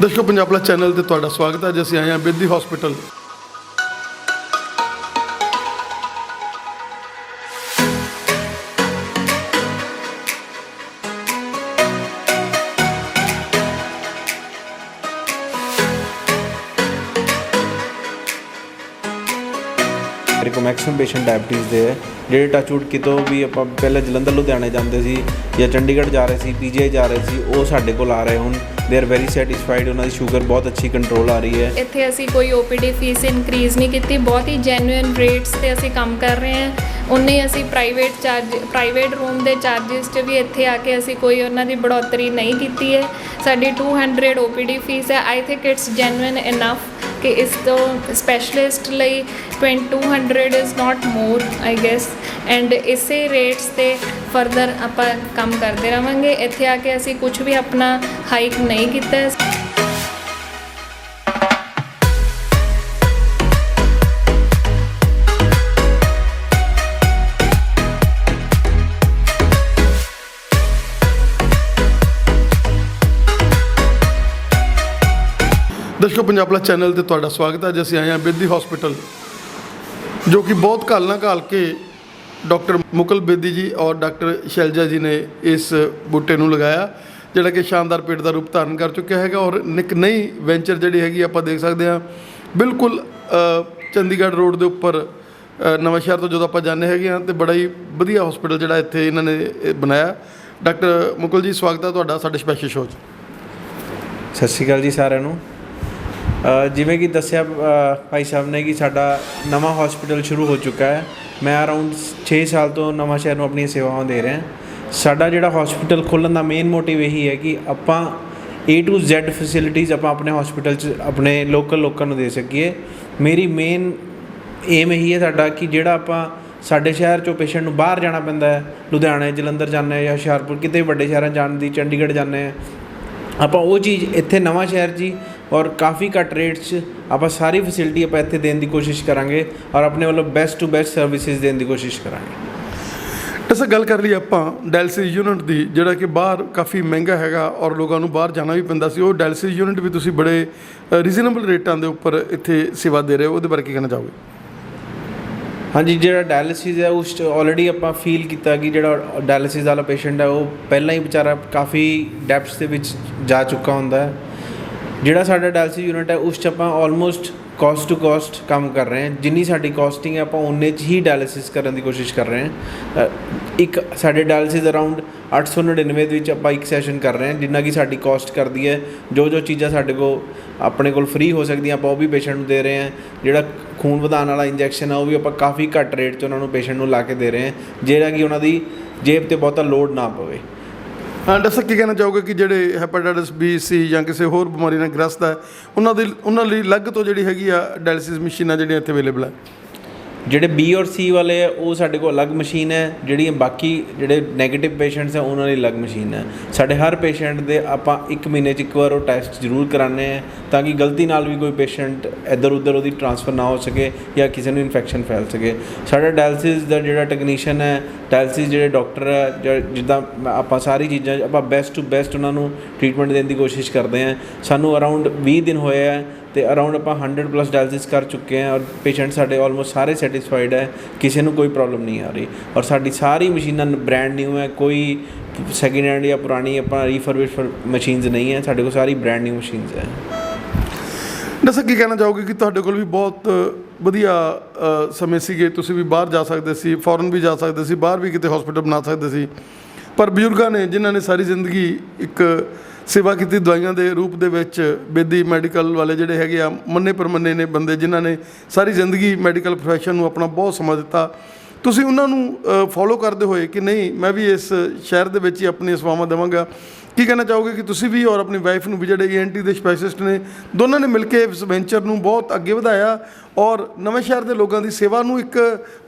दर्शकों Punjab plus channel ते तुहाडा स्वागत है। असीं आए हैं बेदी हॉस्पिटल। मेरे को मैक्सिमम पेशेंट डायबिटीज़ ਦੇ ਹੈ ਜਿਹੜੇ ਟੱਚਵੁੱਡ ਕਿਤੋਂ ਵੀ ਆਪਾਂ ਪਹਿਲਾਂ ਜਲੰਧਰ ਲੁਧਿਆਣੇ ਜਾਂਦੇ ਸੀ ਜਾਂ ਚੰਡੀਗੜ੍ਹ ਜਾ ਰਹੇ ਸੀ ਪੀਜੀਆਈ ਜਾ ਰਹੇ ਸੀ ਉਹ ਸਾਡੇ ਕੋਲ ਆ ਰਹੇ ਹੁਣ ਦੇ ਆਰ ਵੈਰੀ ਸੈਟੀਸਫਾਈਡ। ਉਹਨਾਂ ਦੀ ਸ਼ੂਗਰ ਬਹੁਤ ਅੱਛੀ ਕੰਟਰੋਲ ਆ ਰਹੀ ਹੈ। ਇੱਥੇ ਅਸੀਂ ਕੋਈ ਓਪੀਡੀ ਫੀਸ ਇਨਕਰੀਜ਼ ਨਹੀਂ ਕੀਤੀ, ਬਹੁਤ ਹੀ ਜੈਨੂਇਨ ਰੇਟਸ ਤੇ ਅਸੀਂ ਕੰਮ ਕਰ ਰਹੇ ਹਾਂ। ਉਨੇ ਅਸੀਂ ਪ੍ਰਾਈਵੇਟ ਰੂਮ ਦੇ ਚਾਰजेस 'ਚ ਵੀ ਇੱਥੇ ਆ ਕੇ ਅਸੀਂ ਕੋਈ ਉਹਨਾਂ ਦੀ बढ़ोतरी नहीं ਕੀਤੀ ਹੈ। ਸਾਡੀ 200 ਓਪੀਡੀ ਫੀਸ ਹੈ। I think it's genuine enough ਕਿ ਇਸ ਤੋਂ ਸਪੈਸ਼ਲਿਸਟ ਲਈ 200 is not more I guess. And ਇਸੇ ਰੇਟਸ 'ਤੇ ਫਰਦਰ ਆਪਾਂ ਕੰਮ ਕਰਦੇ ਰਹਾਂਗੇ। ਇੱਥੇ ਆ ਕੇ ਅਸੀਂ ਕੁਝ ਵੀ ਆਪਣਾ ਹਾਈਕ ਨਹੀਂ ਕੀਤਾ। दर्शकों पंजाब प्लस चैनल ते तुहाडा स्वागत है। असीं आए हैं बेदी हॉस्पिटल जो कि बहुत घालना घाल के डॉक्टर मुकुल बेदी जी और डॉक्टर शैलजा जी ने इस बूटे नूं लगाया जिहड़ा कि शानदार पेड़ का रूप धारण कर चुका है। और एक नई वेंचर जिहड़ी हैगी आपां देख सकते हैं बिल्कुल चंडीगढ़ रोड के उपर नवां शहर तो जो आपां जाने हैगे तो बड़ा ही वधिया हॉस्पिटल जिहड़ा इत्थे इन्हां ने बनाया। डॉक्टर मुकुल जी स्वागत है तुहाडा साडे स्पैशल शो 'च। ਸਤਿ ਸ਼੍ਰੀ ਅਕਾਲ ਜੀ ਸਾਰਿਆਂ ਨੂੰ। ਜਿਵੇਂ ਕਿ ਦੱਸਿਆ ਭਾਈ ਸਾਹਿਬ ਨੇ ਕਿ ਸਾਡਾ ਨਵਾਂ ਹਸਪੀਟਲ ਸ਼ੁਰੂ ਹੋ ਚੁੱਕਾ ਹੈ। ਮੈਂ ਅਰਾਊਂਡ 6 ਸਾਲ ਤੋਂ ਨਵਾਂ ਸ਼ਹਿਰ ਨੂੰ ਆਪਣੀਆਂ ਸੇਵਾਵਾਂ ਦੇ ਰਿਹਾ। ਸਾਡਾ ਜਿਹੜਾ ਹਸਪੀਟਲ ਖੋਲ੍ਹਣ ਦਾ ਮੇਨ ਮੋਟਿਵ ਇਹੀ ਹੈ ਕਿ ਆਪਾਂ A to Z ਫੈਸਿਲਿਟੀਜ਼ ਆਪਾਂ ਆਪਣੇ ਹਸਪੀਟਲ 'ਚ ਆਪਣੇ ਲੋਕਾਂ ਨੂੰ ਦੇ ਸਕੀਏ। ਮੇਰੀ ਮੇਨ ਏਮ ਇਹੀ ਹੈ ਸਾਡਾ ਕਿ ਜਿਹੜਾ ਆਪਾਂ ਸਾਡੇ ਸ਼ਹਿਰ 'ਚੋਂ ਪੇਸ਼ੈਂਟ ਨੂੰ ਬਾਹਰ ਜਾਣਾ ਪੈਂਦਾ ਹੈ, ਲੁਧਿਆਣੇ ਜਲੰਧਰ ਜਾਂਦੇ ਹਾਂ ਜਾਂ ਹੁਸ਼ਿਆਰਪੁਰ ਕਿਤੇ ਵੱਡੇ ਸ਼ਹਿਰਾਂ ਜਾਣ ਦੀ, ਚੰਡੀਗੜ੍ਹ ਜਾਂਦੇ ਹਾਂ, ਆਪਾਂ ਉਹ ਚੀਜ਼ ਇੱਥੇ ਨਵਾਂ ਸ਼ਹਿਰ 'ਚ ਔਰ ਕਾਫੀ ਘੱਟ ਰੇਟਸ 'ਚ ਆਪਾਂ ਸਾਰੀ ਫੈਸਿਲਿਟੀ ਆਪਾਂ ਇੱਥੇ ਦੇਣ ਦੀ ਕੋਸ਼ਿਸ਼ ਕਰਾਂਗੇ ਔਰ ਆਪਣੇ ਵੱਲੋਂ ਬੈਸਟ ਟੂ ਬੈਸਟ ਸਰਵਿਸਿਜ਼ ਦੇਣ ਦੀ ਕੋਸ਼ਿਸ਼ ਕਰਾਂਗੇ। ਅੱਛਾ ਗੱਲ ਕਰ ਲਈ ਆਪਾਂ ਡਾਇਲਸਿਸ ਯੂਨਿਟ ਦੀ ਜਿਹੜਾ ਕਿ ਬਾਹਰ ਕਾਫੀ ਮਹਿੰਗਾ ਹੈਗਾ ਔਰ ਲੋਕਾਂ ਨੂੰ ਬਾਹਰ ਜਾਣਾ ਵੀ ਪੈਂਦਾ ਸੀ। ਉਹ ਡਾਇਲਸਿਸ ਯੂਨਿਟ ਵੀ ਤੁਸੀਂ ਬੜੇ ਰੀਜ਼ਨੇਬਲ ਰੇਟਾਂ ਦੇ ਉੱਪਰ ਇੱਥੇ ਸੇਵਾ ਦੇ ਰਹੇ ਹੋ, ਉਹਦੇ ਬਾਰੇ ਕੀ ਕਹਿਣਾ ਚਾਹੋਗੇ? ਹਾਂਜੀ, ਜਿਹੜਾ ਡਾਇਲਿਸਿਸ ਹੈ ਉਸ 'ਚ ਆਲਰੇਡੀ ਆਪਾਂ ਫੀਲ ਕੀਤਾ ਕਿ ਜਿਹੜਾ ਡਾਇਲਿਸਿਸ ਵਾਲਾ ਪੇਸ਼ੈਂਟ ਹੈ ਉਹ ਪਹਿਲਾਂ ਹੀ ਵਿਚਾਰਾ ਕਾਫੀ ਡੈਪਥਸ ਦੇ ਵਿੱਚ ਜਾ ਚੁੱਕਾ ਹੁੰਦਾ ਹੈ। ਜਿਹੜਾ ਸਾਡਾ ਡਾਇਲਿਸਿਸ ਯੂਨਿਟ ਹੈ ਉਸ 'ਚ ਆਪਾਂ ਆਲਮੋਸਟ ਕੋਸਟ ਟੂ ਕੋਸਟ ਕੰਮ ਕਰ ਰਹੇ ਹਾਂ। ਜਿੰਨੀ ਸਾਡੀ ਕੋਸਟਿੰਗ ਹੈ ਆਪਾਂ ਉਨੇ 'ਚ ਹੀ ਡਾਇਲਿਸਿਸ ਕਰਨ ਦੀ ਕੋਸ਼ਿਸ਼ ਕਰ ਰਹੇ ਹਾਂ। ਇੱਕ ਸਾਡੇ ਡਾਇਲਿਸਿਸ ਅਰਾਊਂਡ 899 ਦੇ ਵਿੱਚ ਆਪਾਂ ਇੱਕ ਸੈਸ਼ਨ ਕਰ ਰਹੇ ਹਾਂ ਜਿੰਨਾ ਕਿ ਸਾਡੀ ਕੋਸਟ ਕਰਦੀ ਹੈ। ਜੋ ਚੀਜ਼ਾਂ ਸਾਡੇ ਕੋਲ ਆਪਣੇ ਕੋਲ ਫ੍ਰੀ ਹੋ ਸਕਦੀਆਂ ਆਪਾਂ ਉਹ ਵੀ ਪੇਸ਼ੈਂਟ ਨੂੰ ਦੇ ਰਹੇ ਹਾਂ। ਜਿਹੜਾ ਖੂਨ ਵਧਾਉਣ ਵਾਲਾ ਇੰਜੈਕਸ਼ਨ ਆ ਉਹ ਵੀ ਆਪਾਂ ਕਾਫੀ ਘੱਟ ਰੇਟ 'ਚ ਉਹਨਾਂ ਨੂੰ ਪੇਸ਼ੈਂਟ ਨੂੰ ਲਾ ਕੇ ਦੇ ਰਹੇ ਹਾਂ ਜਿਹੜਾ ਕਿ ਉਹਨਾਂ ਦੀ ਜੇਬ 'ਤੇ ਬਹੁਤਾ ਲੋਡ ਨਾ ਪਵੇ। ਹਾਂ ਦੱਸੋ ਕੀ ਕਹਿਣਾ ਚਾਹੋਗੇ ਕਿ ਜਿਹੜੇ ਹੈਪੇਟਾਈਟਸ B C ਜਾਂ ਕਿਸੇ ਹੋਰ ਬਿਮਾਰੀ ਨਾਲ ਗ੍ਰਸਤ ਹੈ ਉਹਨਾਂ ਲਈ ਅਲੱਗ ਤੋਂ ਜਿਹੜੀ ਹੈਗੀ ਆ ਡਾਇਲਿਸਿਸ ਮਸ਼ੀਨਾਂ ਜਿਹੜੀਆਂ ਇੱਥੇ ਅਵੇਲੇਬਲ ਹੈ? ਜਿਹੜੇ B ਔਰ C ਵਾਲੇ ਹੈ ਉਹ ਸਾਡੇ ਕੋਲ ਅਲੱਗ ਮਸ਼ੀਨ ਹੈ। ਜਿਹੜੀਆਂ ਬਾਕੀ ਜਿਹੜੇ ਨੈਗੇਟਿਵ ਪੇਸ਼ੈਂਟਸ ਹੈ ਉਹਨਾਂ ਲਈ ਅਲੱਗ ਮਸ਼ੀਨ ਹੈ। ਸਾਡੇ ਹਰ ਪੇਸ਼ੈਂਟ ਦੇ ਆਪਾਂ 1 ਮਹੀਨੇ 'ਚ ਇੱਕ ਵਾਰ ਉਹ ਟੈਸਟ ਜ਼ਰੂਰ ਕਰਾਉਂਦੇ ਹਾਂ ਤਾਂ ਕਿ ਗਲਤੀ ਨਾਲ ਵੀ ਕੋਈ ਪੇਸ਼ੈਂਟ ਇੱਧਰ ਉੱਧਰ ਉਹਦੀ ਟ੍ਰਾਂਸਫਰ ਨਾ ਹੋ ਸਕੇ ਜਾਂ ਕਿਸੇ ਨੂੰ ਇਨਫੈਕਸ਼ਨ ਫੈਲ ਸਕੇ। ਸਾਡਾ ਡਾਇਲਿਸਿਸ ਦਾ ਜਿਹੜਾ ਟੈਕਨੀਸ਼ੀਅਨ ਹੈ, ਡਾਇਲਿਸਿਸ ਜਿਹੜੇ ਡਾਕਟਰ ਹੈ, ਜਿੱਦਾਂ ਆਪਾਂ ਸਾਰੀ ਚੀਜ਼ਾਂ ਆਪਾਂ ਬੈਸਟ ਟੂ ਬੈਸਟ ਉਹਨਾਂ ਨੂੰ ਟ੍ਰੀਟਮੈਂਟ ਦੇਣ ਦੀ ਕੋਸ਼ਿਸ਼ ਕਰਦੇ ਹਾਂ। ਸਾਨੂੰ ਅਰਾਊਂਡ 20 ਦਿਨ ਹੋਏ ਹੈ ਤੇ ਅਰਾਊਂਡ ਆਪਾਂ 100+ ਡਾਇਲਿਸਿਸ ਕਰ ਚੁੱਕੇ ਹਾਂ ਔਰ ਪੇਸ਼ੈਂਟ ਸਾਡੇ ਆਲਮੋਸਟ ਸਾਰੇ ਸੈਟਿਸਫਾਈਡ ਹੈ। ਕਿਸੇ ਨੂੰ ਕੋਈ ਪ੍ਰੋਬਲਮ ਨਹੀਂ ਆ ਰਹੀ ਔਰ ਸਾਡੀ ਸਾਰੀ ਮਸ਼ੀਨਾਂ ਬ੍ਰੈਂਡ ਨਿਊ ਹੈ। ਕੋਈ ਸੈਕਿੰਡ ਹੈਂਡ ਜਾਂ ਪੁਰਾਣੀ ਆਪਾਂ ਰੀਫਰਬਿਸ਼ ਮਸ਼ੀਨਸ ਨਹੀਂ ਹੈ। ਸਾਡੇ ਕੋਲ ਸਾਰੀ ਬ੍ਰੈਂਡ ਨਿਊ ਮਸ਼ੀਨਸ ਹੈ। ਦੱਸੋ ਕੀ ਕਹਿਣਾ ਚਾਹੋਗੇ ਕਿ ਤੁਹਾਡੇ ਕੋਲ ਵੀ ਬਹੁਤ ਵਧੀਆ ਸਮੇਂ ਸੀਗੇ, ਤੁਸੀਂ ਵੀ ਬਾਹਰ ਜਾ ਸਕਦੇ ਸੀ, ਫੋਰਨ ਵੀ ਜਾ ਸਕਦੇ ਸੀ, ਬਾਹਰ ਵੀ ਕਿਤੇ ਹਸਪੀਟਲ ਬਣਾ ਸਕਦੇ ਸੀ, ਪਰ ਬਜ਼ੁਰਗਾਂ ਨੇ ਜਿਨ੍ਹਾਂ ਨੇ ਸਾਰੀ ਜ਼ਿੰਦਗੀ ਇੱਕ ਸੇਵਾ ਕੀਤੀ ਦਵਾਈਆਂ ਦੇ ਰੂਪ ਦੇ ਵਿੱਚ, ਬੇਦੀ ਮੈਡੀਕਲ ਵਾਲੇ ਜਿਹੜੇ ਹੈਗੇ ਆ ਮੰਨੇ ਪਰਮੰਨੇ ਨੇ ਬੰਦੇ ਜਿਨ੍ਹਾਂ ਨੇ ਸਾਰੀ ਜ਼ਿੰਦਗੀ ਮੈਡੀਕਲ ਪ੍ਰੋਫੈਸ਼ਨ ਨੂੰ ਆਪਣਾ ਬਹੁਤ ਸਮਾਂ ਦਿੱਤਾ, ਤੁਸੀਂ ਉਹਨਾਂ ਨੂੰ ਫੋਲੋ ਕਰਦੇ ਹੋਏ ਕਿ ਨਹੀਂ ਮੈਂ ਵੀ ਇਸ ਸ਼ਹਿਰ ਦੇ ਵਿੱਚ ਹੀ ਆਪਣੀ ਸੇਵਾਵਾਂ ਦੇਵਾਂਗਾ, ਕੀ ਕਹਿਣਾ ਚਾਹੋਗੇ ਕਿ ਤੁਸੀਂ ਵੀ ਔਰ ਆਪਣੀ ਵਾਈਫ ਨੂੰ ਵੀ ਜਿਹੜੇ ENT ਦੇ ਸਪੈਸ਼ਲਿਸਟ ਨੇ ਦੋਨਾਂ ਨੇ ਮਿਲ ਕੇ ਇਸ ਵੈਂਚਰ ਨੂੰ ਬਹੁਤ ਅੱਗੇ ਵਧਾਇਆ ਔਰ ਨਵੇਂ ਸ਼ਹਿਰ ਦੇ ਲੋਕਾਂ ਦੀ ਸੇਵਾ ਨੂੰ ਇੱਕ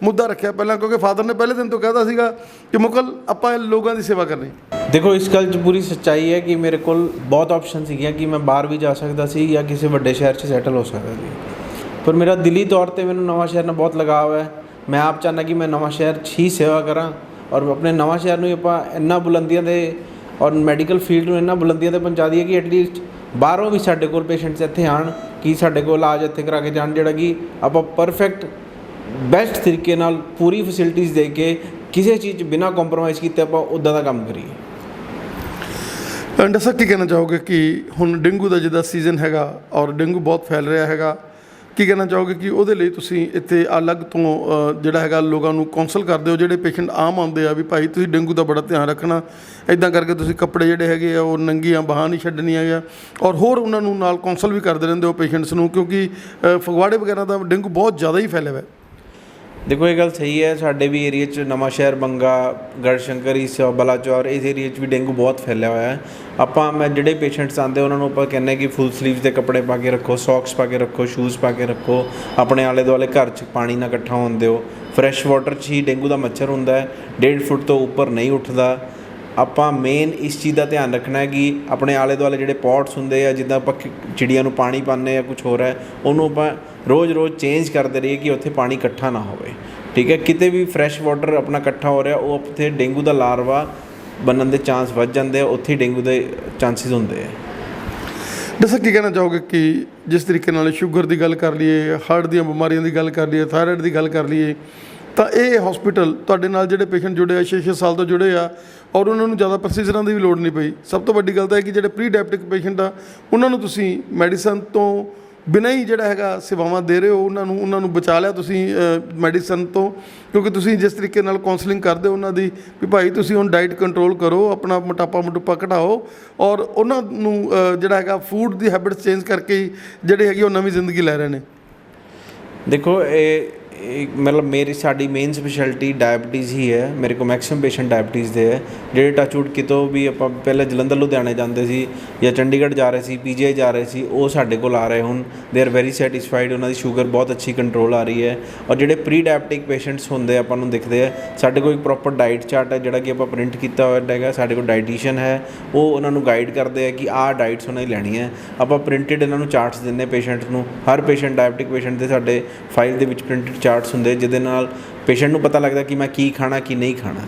ਮੁੱਦਾ ਰੱਖਿਆ ਪਹਿਲਾਂ? ਕਿਉਂਕਿ ਫਾਦਰ ਨੇ ਪਹਿਲੇ ਦਿਨ ਤੋਂ ਕਹਿਤਾ ਸੀਗਾ ਕਿ ਮੁਕਲ ਆਪਾਂ ਲੋਕਾਂ ਦੀ ਸੇਵਾ ਕਰਨੀ। ਦੇਖੋ ਇਸ ਗੱਲ 'ਚ ਪੂਰੀ ਸੱਚਾਈ ਹੈ ਕਿ ਮੇਰੇ ਕੋਲ ਬਹੁਤ ਆਪਸ਼ਨ ਸੀਗੀਆਂ ਕਿ ਮੈਂ ਬਾਹਰ ਵੀ ਜਾ ਸਕਦਾ ਸੀ ਜਾਂ ਕਿਸੇ ਵੱਡੇ ਸ਼ਹਿਰ 'ਚ ਸੈਟਲ ਹੋ ਸਕਦਾ ਸੀ, ਪਰ ਮੇਰਾ ਦਿਲੀ ਤੌਰ 'ਤੇ ਮੈਨੂੰ ਨਵਾਂ ਸ਼ਹਿਰ ਨਾਲ ਬਹੁਤ ਲਗਾਵ ਹੈ। ਮੈਂ ਆਪ ਚਾਹੁੰਦਾ ਕਿ ਮੈਂ ਨਵਾਂ ਸ਼ਹਿਰ 'ਚ ਹੀ ਸੇਵਾ ਕਰਾਂ ਔਰ ਆਪਣੇ ਨਵਾਂ ਸ਼ਹਿਰ ਨੂੰ ਆਪਾਂ ਇੰਨਾ ਬੁਲੰਦੀਆਂ 'ਤੇ ਔਰ ਮੈਡੀਕਲ ਫੀਲਡ ਨੂੰ ਇੰਨਾ ਬੁਲੰਦੀਆਂ 'ਤੇ ਪਹੁੰਚਾ ਦਈਏ ਕਿ ਐਟਲੀਸਟ ਬਾਹਰੋਂ ਵੀ ਸਾਡੇ ਕੋਲ ਪੇਸ਼ੈਂਟਸ ਇੱਥੇ ਆਉਣ ਕਿ ਸਾਡੇ ਕੋਲ ਇਲਾਜ ਇੱਥੇ ਕਰਾ ਕੇ ਜਾਣ, ਜਿਹੜਾ ਕਿ ਆਪਾਂ ਪਰਫੈਕਟ ਬੈਸਟ ਤਰੀਕੇ ਨਾਲ ਪੂਰੀ ਫੈਸਿਲਿਟੀਜ਼ ਦੇ ਕੇ ਕਿਸੇ ਚੀਜ਼ 'ਚ ਬਿਨਾਂ ਕੰਪਰੋਮਾਈਜ਼ ਕੀਤੇ ਆਪਾਂ ਉੱਦਾਂ ਦਾ ਕੰਮ ਕਰੀਏ। ਡਾਕਟਰ ਸਾਹਿਬ ਕੀ ਕਹਿਣਾ ਚਾਹੋਗੇ ਕਿ ਹੁਣ ਡੇਂਗੂ ਦਾ ਜਿੱਦਾਂ ਸੀਜ਼ਨ ਹੈਗਾ ਔਰ ਡੇਂਗੂ ਬਹੁਤ ਫੈਲ ਰਿਹਾ ਹੈਗਾ, ਕੀ ਕਹਿਣਾ ਚਾਹੋਗੇ ਕਿ ਉਹਦੇ ਲਈ ਤੁਸੀਂ ਇੱਥੇ ਅਲੱਗ ਤੋਂ ਜਿਹੜਾ ਹੈਗਾ ਲੋਕਾਂ ਨੂੰ ਕਾਉਂਸਲ ਕਰਦੇ ਹੋ? ਜਿਹੜੇ ਪੇਸ਼ੈਂਟ ਆਮ ਆਉਂਦੇ ਆ ਵੀ ਭਾਈ ਤੁਸੀਂ ਡੇਂਗੂ ਦਾ ਬੜਾ ਧਿਆਨ ਰੱਖਣਾ, ਇੱਦਾਂ ਕਰਕੇ ਤੁਸੀਂ ਕੱਪੜੇ ਜਿਹੜੇ ਹੈਗੇ ਆ ਉਹ ਨੰਗੀਆਂ ਬਾਹਾਂ ਨਹੀਂ ਛੱਡਣੀਆਂ ਹੈਗਾ, ਔਰ ਹੋਰ ਉਹਨਾਂ ਨੂੰ ਨਾਲ ਕਾਉਂਸਲ ਵੀ ਕਰਦੇ ਰਹਿੰਦੇ ਹੋ ਪੇਸ਼ੈਂਟਸ ਨੂੰ, ਕਿਉਂਕਿ ਫਗਵਾੜੇ ਵਗੈਰਾ ਦਾ ਡੇਂਗੂ ਬਹੁਤ ਜ਼ਿਆਦਾ ਹੀ ਫੈਲਿਆ ਹੋਇਆ। ਦੇਖੋ ਇਹ ਗੱਲ ਸਹੀ ਹੈ, ਸਾਡੇ ਵੀ ਏਰੀਏ 'ਚ ਨਵਾਂ ਸ਼ਹਿਰ, ਬੰਗਾ, ਗੜਸ਼ੰਕਰੀ, ਬਲਾਚੌਰ, ਇਸ ਏਰੀਏ 'ਚ ਵੀ ਡੇਂਗੂ ਬਹੁਤ ਫੈਲਿਆ ਹੋਇਆ ਹੈ। ਮੈਂ ਜਿਹੜੇ ਪੇਸ਼ੈਂਟਸ ਆਉਂਦੇ ਉਹਨਾਂ ਨੂੰ ਆਪਾਂ ਕਹਿੰਦੇ ਕਿ ਫੁੱਲ ਸਲੀਵਸ ਦੇ ਕੱਪੜੇ ਪਾ ਕੇ ਰੱਖੋ, ਸੌਕਸ ਪਾ ਕੇ ਰੱਖੋ, ਸ਼ੂਜ਼ ਪਾ ਕੇ ਰੱਖੋ, ਆਪਣੇ ਆਲੇ ਦੁਆਲੇ ਘਰ 'ਚ ਪਾਣੀ ਨਾ ਇਕੱਠਾ ਹੋਣ ਦਿਓ। ਫਰੈਸ਼ ਵਾਟਰ 'ਚ ਹੀ ਡੇਂਗੂ ਦਾ ਮੱਛਰ ਹੁੰਦਾ ਹੈ, 1.5 ਫੁੱਟ ਤੋਂ ਉੱਪਰ ਨਹੀਂ ਉੱਠਦਾ। ਆਪਾਂ ਮੇਨ ਇਸ ਚੀਜ਼ ਦਾ ਧਿਆਨ ਰੱਖਣਾ ਹੈ ਕਿ ਆਪਣੇ ਆਲੇ ਦੁਆਲੇ ਜਿਹੜੇ ਪੌਟਸ ਹੁੰਦੇ ਆ, ਜਿੱਦਾਂ ਆਪਾਂ ਚਿੜੀਆਂ ਨੂੰ ਪਾਣੀ ਪਾਉਂਦੇ ਆ, ਕੁਛ ਹੋਰ ਹੈ, ਉਹਨੂੰ ਆਪਾਂ ਰੋਜ਼ ਚੇਂਜ ਕਰਦੇ ਰਹੀਏ ਕਿ ਉੱਥੇ ਪਾਣੀ ਇਕੱਠਾ ਨਾ ਹੋਵੇ। ਠੀਕ ਹੈ, ਕਿਤੇ ਵੀ ਫਰੈਸ਼ ਵਾਟਰ ਆਪਣਾ ਇਕੱਠਾ ਹੋ ਰਿਹਾ, ਉਹ ਉੱਥੇ ਡੇਂਗੂ ਦਾ ਲਾਰਵਾ ਬਣਨ ਦੇ ਚਾਂਸ ਵੱਧ ਜਾਂਦੇ ਆ, ਉੱਥੇ ਡੇਂਗੂ ਦੇ ਚਾਂਸਿਸ ਹੁੰਦੇ ਆ। ਦੱਸੋ ਕੀ ਕਹਿਣਾ ਚਾਹੋਗੇ ਕਿ ਜਿਸ ਤਰੀਕੇ ਨਾਲ ਸ਼ੂਗਰ ਦੀ ਗੱਲ ਕਰ ਲਈਏ, ਹਾਰਟ ਦੀਆਂ ਬਿਮਾਰੀਆਂ ਦੀ ਗੱਲ ਕਰ ਲਈਏ, ਥਾਇਰਾਇਡ ਦੀ ਗੱਲ ਕਰ ਲਈਏ, ਤਾਂ ਇਹ ਹਸਪੀਟਲ ਤੁਹਾਡੇ ਨਾਲ ਜਿਹੜੇ ਪੇਸ਼ੈਂਟ ਜੁੜੇ ਆ 6-6 ਸਾਲ ਤੋਂ ਜੁੜੇ ਆ, ਔਰ ਉਹਨਾਂ ਨੂੰ ਜ਼ਿਆਦਾ ਪ੍ਰੋਸੀਜਰਾਂ ਦੀ ਵੀ ਲੋੜ ਨਹੀਂ ਪਈ। ਸਭ ਤੋਂ ਵੱਡੀ ਗੱਲ ਤਾਂ ਇਹ ਕਿ ਜਿਹੜੇ ਪ੍ਰੀ ਡਾਇਬਟਿਕ ਪੇਸ਼ੈਂਟ ਆ ਉਹਨਾਂ ਨੂੰ ਤੁਸੀਂ ਮੈਡੀਸਨ ਤੋਂ ਬਿਨਾਂ ਹੀ ਜਿਹੜਾ ਹੈਗਾ ਸੇਵਾਵਾਂ ਦੇ ਰਹੇ ਹੋ, ਉਹਨਾਂ ਨੂੰ ਬਚਾ ਲਿਆ ਤੁਸੀਂ ਮੈਡੀਸਨ ਤੋਂ, ਕਿਉਂਕਿ ਤੁਸੀਂ ਜਿਸ ਤਰੀਕੇ ਨਾਲ ਕਾਉਂਸਲਿੰਗ ਕਰਦੇ ਹੋ ਉਹਨਾਂ ਦੀ ਵੀ ਭਾਈ ਤੁਸੀਂ ਹੁਣ ਡਾਈਟ ਕੰਟਰੋਲ ਕਰੋ, ਆਪਣਾ ਮੋਟਾਪਾ ਘਟਾਓ, ਔਰ ਉਹਨਾਂ ਨੂੰ ਜਿਹੜਾ ਹੈਗਾ ਫੂਡ ਦੀ ਹੈਬਿਟਸ ਚੇਂਜ ਕਰਕੇ ਹੀ ਜਿਹੜੇ ਹੈਗੀ ਉਹ ਨਵੀਂ ਜ਼ਿੰਦਗੀ ਲੈ ਰਹੇ ਨੇ। ਦੇਖੋ ਇਹ ਮਤਲਬ ਸਾਡੀ ਮੇਨ ਸਪੈਸ਼ਲਿਟੀ ਡਾਇਬਟੀਜ਼ ਹੀ ਹੈ। ਮੇਰੇ ਕੋਲ ਮੈਕਸਿਮਮ ਪੇਸ਼ੈਂਟ ਡਾਇਬਟੀਜ਼ ਦੇ ਹੈ, ਜਿਹੜੇ ਟੱਚਵੁੱਡ ਕਿਤੋਂ ਵੀ ਆਪਾਂ ਪਹਿਲਾਂ ਜਲੰਧਰ ਲੁਧਿਆਣੇ ਜਾਂਦੇ ਸੀ ਜਾਂ ਚੰਡੀਗੜ੍ਹ ਜਾ ਰਹੇ ਸੀ, PGI ਜਾ ਰਹੇ ਸੀ, ਉਹ ਸਾਡੇ ਕੋਲ ਆ ਰਹੇ ਹੁਣ। ਦੇ ਆਰ ਵੈਰੀ ਸੈਟਿਸਫਾਈਡ, ਉਹਨਾਂ ਦੀ ਸ਼ੂਗਰ ਬਹੁਤ ਅੱਛੀ ਕੰਟਰੋਲ ਆ ਰਹੀ ਹੈ। ਔਰ ਜਿਹੜੇ ਪ੍ਰੀ ਡਾਇਬਟਿਕ ਪੇਸ਼ੈਂਟਸ ਹੁੰਦੇ ਆਪਾਂ ਨੂੰ ਦਿਖਦੇ ਆ, ਸਾਡੇ ਕੋਲ ਇੱਕ ਪ੍ਰੋਪਰ ਡਾਈਟ ਚਾਰਟ ਹੈ ਜਿਹੜਾ ਕਿ ਆਪਾਂ ਪ੍ਰਿੰਟ ਕੀਤਾ ਹੋਇਆ ਹੈਗਾ। ਸਾਡੇ ਕੋਲ ਡਾਈਟੀਸ਼ੀਅਨ ਹੈ, ਉਹ ਉਹਨਾਂ ਨੂੰ ਗਾਈਡ ਕਰਦੇ ਆ ਕਿ ਆਹ ਡਾਈਟਸ ਉਹਨਾਂ ਦੀ ਲੈਣੀ ਹੈ। ਆਪਾਂ ਪ੍ਰਿੰਟਡ ਇਹਨਾਂ ਨੂੰ ਚਾਰਟਸ ਦਿੰਦੇ ਪੇਸ਼ੈਂਟਸ ਨੂੰ, ਹਰ ਪੇਸ਼ੈਂਟ ਡਾਇਬਟਿਕ ਪੇਸ਼ੈਂਟ ਦੇ ਸਾਡੇ ਫਾਈਲ ਦੇ ਵਿੱਚ ਪ੍ਰਿੰਟਡ ਚਾਰਟਸ ਹੁੰਦੇ, ਜਿਹਦੇ ਨਾਲ ਪੇਸ਼ੈਂਟ ਨੂੰ ਪਤਾ ਲੱਗਦਾ ਕਿ ਮੈਂ ਕੀ ਖਾਣਾ ਕੀ ਨਹੀਂ ਖਾਣਾ।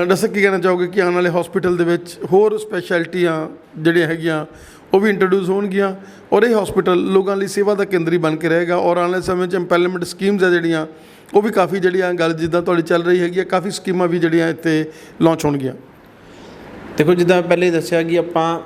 ਦੱਸੋ ਕੀ ਕਹਿਣਾ ਚਾਹੋਗੇ ਕਿ ਆਉਣ ਵਾਲੇ ਹਸਪੀਟਲ ਦੇ ਵਿੱਚ ਹੋਰ ਸਪੈਸ਼ਲਿਟੀਆਂ ਜਿਹੜੀਆਂ ਹੈਗੀਆਂ ਉਹ ਵੀ ਇੰਟਰੋਡਿਊਸ ਹੋਣਗੀਆਂ, ਔਰ ਇਹ ਹਸਪੀਟਲ ਲੋਕਾਂ ਲਈ ਸੇਵਾ ਦਾ ਕੇਂਦਰੀ ਬਣ ਕੇ ਰਹੇਗਾ, ਔਰ ਆਉਣ ਵਾਲੇ ਸਮੇਂ 'ਚ ਇੰਪੈਲਮੈਂਟ ਸਕੀਮਸ ਆ ਜਿਹੜੀਆਂ ਉਹ ਵੀ ਕਾਫੀ ਜਿਹੜੀਆਂ ਗੱਲ ਜਿੱਦਾਂ ਤੁਹਾਡੀ ਚੱਲ ਰਹੀ ਹੈਗੀ ਆ, ਕਾਫੀ ਸਕੀਮਾਂ ਵੀ ਜਿਹੜੀਆਂ ਇੱਥੇ ਲਾਂਚ ਹੋਣਗੀਆਂ? ਦੇਖੋ ਜਿੱਦਾਂ ਪਹਿਲੇ ਦੱਸਿਆ ਕਿ ਆਪਾਂ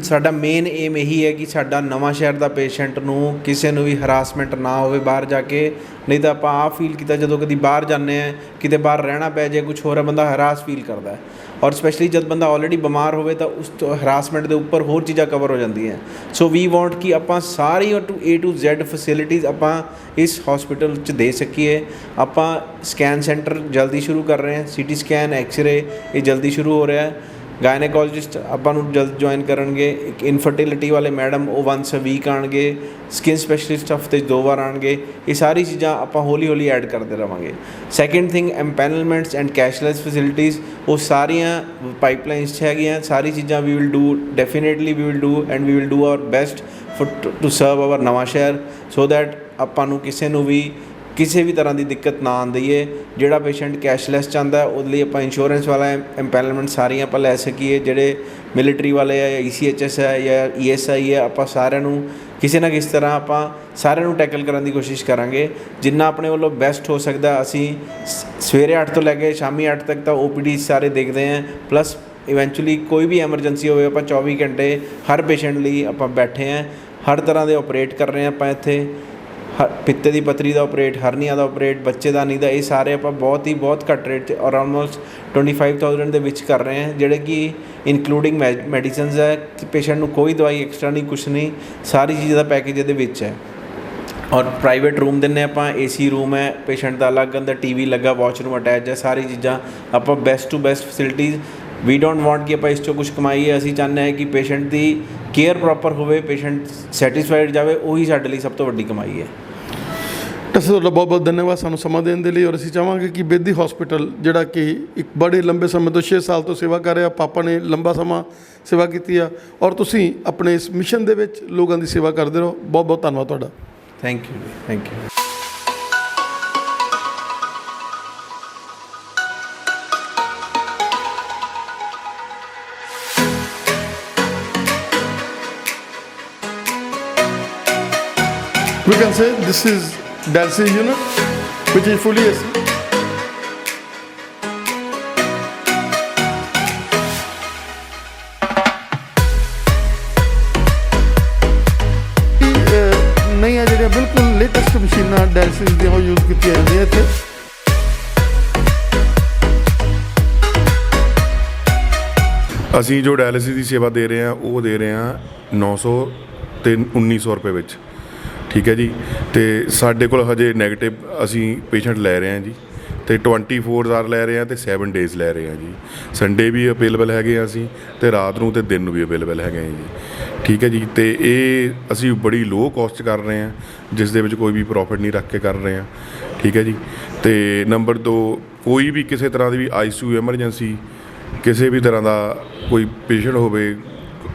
ਸਾਡਾ ਮੇਨ ਏਮ ਇਹੀ ਹੈ ਕਿ ਸਾਡਾ ਨਵਾਂ ਸ਼ਹਿਰ ਦਾ ਪੇਸ਼ੈਂਟ ਨੂੰ ਕਿਸੇ ਨੂੰ ਵੀ ਹਰਾਸਮੈਂਟ ਨਾ ਹੋਵੇ ਬਾਹਰ ਜਾ ਕੇ। ਨਹੀਂ ਤਾਂ ਆਪਾਂ ਆਹ ਫੀਲ ਕੀਤਾ ਜਦੋਂ ਕਦੀ ਬਾਹਰ ਜਾਂਦੇ ਹਾਂ, ਕਿਤੇ ਬਾਹਰ ਰਹਿਣਾ ਪੈ ਜਾਏ, ਕੁਛ ਹੋਰ ਹੈ, ਬੰਦਾ ਹਰਾਸ ਫੀਲ ਕਰਦਾ ਹੈ। ਔਰ ਸਪੈਸ਼ਲੀ ਜਦ ਬੰਦਾ ਆਲਰੇਡੀ ਬਿਮਾਰ ਹੋਵੇ ਤਾਂ ਉਸ ਤੋਂ ਹਰਾਸਮੈਂਟ ਦੇ ਉੱਪਰ ਹੋਰ ਚੀਜ਼ਾਂ ਕਵਰ ਹੋ ਜਾਂਦੀਆਂ। ਸੋ ਵੀ ਵਾਂਟ ਕਿ ਆਪਾਂ ਸਾਰੀ A to Z ਫੈਸਿਲਿਟੀਜ਼ ਆਪਾਂ ਇਸ ਹਸਪੀਟਲ 'ਚ ਦੇ ਸਕੀਏ। ਆਪਾਂ ਸਕੈਨ ਸੈਂਟਰ ਜਲਦੀ ਸ਼ੁਰੂ ਕਰ ਰਹੇ ਹਾਂ, CT ਸਕੈਨ, ਐਕਸਰੇ ਇਹ ਜਲਦੀ ਸ਼ੁਰੂ ਹੋ ਰਿਹਾ ਹੈ। ਗਾਇਨੇਕੋਲੋਜਿਸਟ ਆਪਾਂ ਨੂੰ ਜਲਦ ਜੁਆਇਨ ਕਰਨਗੇ। ਇੱਕ ਇਨਫਰਟੀਲਿਟੀ ਵਾਲੇ ਮੈਡਮ ਉਹ once a week ਆਉਣਗੇ। ਸਕਿਨ ਸਪੈਸ਼ਲਿਸਟ ਹਫਤੇ 'ਚ 2 ਵਾਰ ਆਉਣਗੇ। ਇਹ ਸਾਰੀ ਚੀਜ਼ਾਂ ਆਪਾਂ ਹੌਲੀ ਐਡ ਕਰਦੇ ਰਹਾਂਗੇ। Second thing, empanelments and cashless facilities ਉਹ ਸਾਰੀਆਂ ਪਾਈਪਲਾਈਨਸ 'ਚ ਹੈਗੀਆਂ। ਸਾਰੀ ਚੀਜ਼ਾਂ we will do, definitely we will do and we will do our best to serve our Nawanshahr, so that ਆਪਾਂ ਨੂੰ ਕਿਸੇ ਨੂੰ ਵੀ ਕਿਸੇ ਵੀ ਤਰ੍ਹਾਂ ਦੀ ਦਿੱਕਤ ਨਾ ਆਉਣ ਦਈਏ। ਜਿਹੜਾ ਪੇਸ਼ੈਂਟ ਕੈਸ਼ਲੈਸ ਚਾਹੁੰਦਾ ਉਹਦੇ ਲਈ ਆਪਾਂ ਇੰਸ਼ੋਰੈਂਸ ਵਾਲਾ ਐਮਪੈਨਲਮੈਂਟ ਸਾਰੀਆਂ ਆਪਾਂ ਲੈ ਸਕੀਏ। ਜਿਹੜੇ ਮਿਲਟਰੀ ਵਾਲੇ ਆ ਜਾਂ ECHS ਹੈ ਜਾਂ ESI ਹੈ, ਆਪਾਂ ਸਾਰਿਆਂ ਨੂੰ ਕਿਸੇ ਨਾ ਕਿਸੇ ਤਰ੍ਹਾਂ ਆਪਾਂ ਸਾਰਿਆਂ ਨੂੰ ਟੈਕਲ ਕਰਨ ਦੀ ਕੋਸ਼ਿਸ਼ ਕਰਾਂਗੇ। ਜਿੰਨਾ ਆਪਣੇ ਵੱਲੋਂ ਬੈਸਟ ਹੋ ਸਕਦਾ ਅਸੀਂ ਸਵੇਰੇ 8 ਤੋਂ ਲੈ ਕੇ ਸ਼ਾਮੀ 8 ਤੱਕ ਤਾਂ OPD ਸਾਰੇ ਦੇਖਦੇ ਹਾਂ। ਪਲੱਸ ਇਵੈਂਚੁਅਲੀ ਕੋਈ ਵੀ ਐਮਰਜੈਂਸੀ ਹੋਵੇ ਆਪਾਂ 24 ਘੰਟੇ ਹਰ ਪੇਸ਼ੈਂਟ ਲਈ ਆਪਾਂ ਬੈਠੇ ਹਾਂ। ਹਰ ਤਰ੍ਹਾਂ ਦੇ ਆਪਰੇਟ ਕਰ ਰਹੇ ਹਾਂ ਆਪਾਂ ਇੱਥੇ। ਪਿੱਤੇ ਦੀ ਪੱਥਰੀ ਦਾ ਆਪਰੇਟ, ਹਰਨੀਆ ਦਾ ਆਪਰੇਟ, ਬੱਚੇਦਾਨੀ ਦਾ, ਇਹ ਸਾਰੇ ਆਪਾਂ ਬਹੁਤ ਘੱਟ ਰੇਟ 'ਤੇ ਔਰ ਆਲਮੋਸਟ 25,000 ਦੇ ਵਿੱਚ ਕਰ ਰਹੇ ਹਾਂ, ਜਿਹੜੇ ਕਿ ਇਨਕਲੂਡਿੰਗ ਮੈਡੀਸਨਸ ਹੈ। ਪੇਸ਼ੈਂਟ ਨੂੰ ਕੋਈ ਦਵਾਈ ਐਕਸਟਰਾ ਨਹੀਂ, ਕੁਛ ਨਹੀਂ, ਸਾਰੀ ਚੀਜ਼ ਦਾ ਪੈਕੇਜ ਇਹਦੇ ਵਿੱਚ ਹੈ। ਔਰ ਪ੍ਰਾਈਵੇਟ ਰੂਮ ਦਿੰਦੇ ਆਪਾਂ, AC ਰੂਮ ਹੈ, ਪੇਸ਼ੈਂਟ ਦਾ ਅਲੱਗ ਅੰਦਰ TV ਲੱਗਾ, ਵਾਸ਼ਰੂਮ ਅਟੈਚ ਹੈ। ਸਾਰੀ ਚੀਜ਼ਾਂ ਆਪਾਂ best to best facilities. We don't want ਕਿ ਆਪਾਂ ਇਸ 'ਚੋਂ ਕੁਛ ਕਮਾਈਏ। ਅਸੀਂ ਚਾਹੁੰਦੇ ਹਾਂ ਕਿ ਪੇਸ਼ੈਂਟ ਦੀ ਕੇਅਰ ਪ੍ਰੋਪਰ ਹੋਵੇ, ਪੇਸ਼ੈਂਟ ਸੈਟਿਸਫਾਈਡ ਜਾਵੇ, ਉਹੀ ਸਾਡੇ ਲਈ ਸਭ ਤੋਂ ਵੱਡੀ ਕਮਾਈ ਹੈ। ਡਾਕਟਰ ਤੁਹਾਡਾ ਬਹੁਤ ਧੰਨਵਾਦ ਸਾਨੂੰ ਸਮਾਂ ਦੇਣ ਦੇ ਲਈ। ਔਰ ਅਸੀਂ ਚਾਹਾਂਗੇ ਕਿ ਬੇਦੀ ਹਸਪੀਟਲ ਜਿਹੜਾ ਕਿ ਇੱਕ ਬੜੇ ਲੰਬੇ ਸਮੇਂ ਤੋਂ 6 ਸਾਲ ਤੋਂ ਸੇਵਾ ਕਰ ਰਿਹਾ, ਪਾਪਾ ਨੇ ਲੰਬਾ ਸਮਾਂ ਸੇਵਾ ਕੀਤੀ ਆ, ਔਰ ਤੁਸੀਂ ਆਪਣੇ ਇਸ ਮਿਸ਼ਨ ਦੇ ਵਿੱਚ ਲੋਕਾਂ ਦੀ ਸੇਵਾ ਕਰਦੇ ਰਹੋ। ਬਹੁਤ ਧੰਨਵਾਦ ਤੁਹਾਡਾ। Thank you. We can say this is dialysis unit, which is fully AC. ਨਹੀਂ ਆ ਜਿਹੜੀਆਂ ਬਿਲਕੁਲ ਲੇਟੈਸਟ ਮਸ਼ੀਨਾਂ ਡਾਇਲਿਸਿਸ ਦੀਆਂ ਉਹ ਯੂਜ਼ ਕੀਤੀਆਂ ਜਾਂਦੀਆਂ ਇੱਥੇ। ਅਸੀਂ ਜੋ ਡਾਇਲਿਸਿਸ ਦੀ ਸੇਵਾ ਦੇ ਰਹੇ ਹਾਂ ਉਹ ਦੇ ਰਹੇ ਹਾਂ 900 ਤੇ 1900 ਰੁਪਏ ਵਿੱਚ, ਠੀਕ ਹੈ ਜੀ। ਅਤੇ ਸਾਡੇ ਕੋਲ ਹਜੇ ਨੈਗੇਟਿਵ ਅਸੀਂ ਪੇਸ਼ੈਂਟ ਲੈ ਰਹੇ ਹਾਂ ਜੀ, ਅਤੇ 24 ਆਰ ਲੈ ਰਹੇ ਹਾਂ ਅਤੇ 7 ਡੇਜ਼ ਲੈ ਰਹੇ ਹਾਂ ਜੀ। ਸੰਡੇ ਵੀ ਅਵੇਲੇਬਲ ਹੈਗੇ ਆ ਅਸੀਂ, ਅਤੇ ਰਾਤ ਨੂੰ ਅਤੇ ਦਿਨ ਨੂੰ ਵੀ ਅਵੇਲੇਬਲ ਹੈਗੇ ਆ ਜੀ, ਠੀਕ ਹੈ ਜੀ। ਅਤੇ ਇਹ ਅਸੀਂ ਬੜੀ ਲੋਅ ਕੋਸਟ ਕਰ ਰਹੇ ਹਾਂ, ਜਿਸ ਦੇ ਵਿੱਚ ਕੋਈ ਵੀ ਪ੍ਰੋਫਿਟ ਨਹੀਂ ਰੱਖ ਕੇ ਕਰ ਰਹੇ ਹਾਂ, ਠੀਕ ਹੈ ਜੀ। ਅਤੇ ਨੰਬਰ 2, ਕੋਈ ਵੀ ਕਿਸੇ ਤਰ੍ਹਾਂ ਦੀ ਵੀ ICU ਐਮਰਜੈਂਸੀ, ਕਿਸੇ ਵੀ ਤਰ੍ਹਾਂ ਦਾ ਕੋਈ ਪੇਸ਼ੈਂਟ ਹੋਵੇ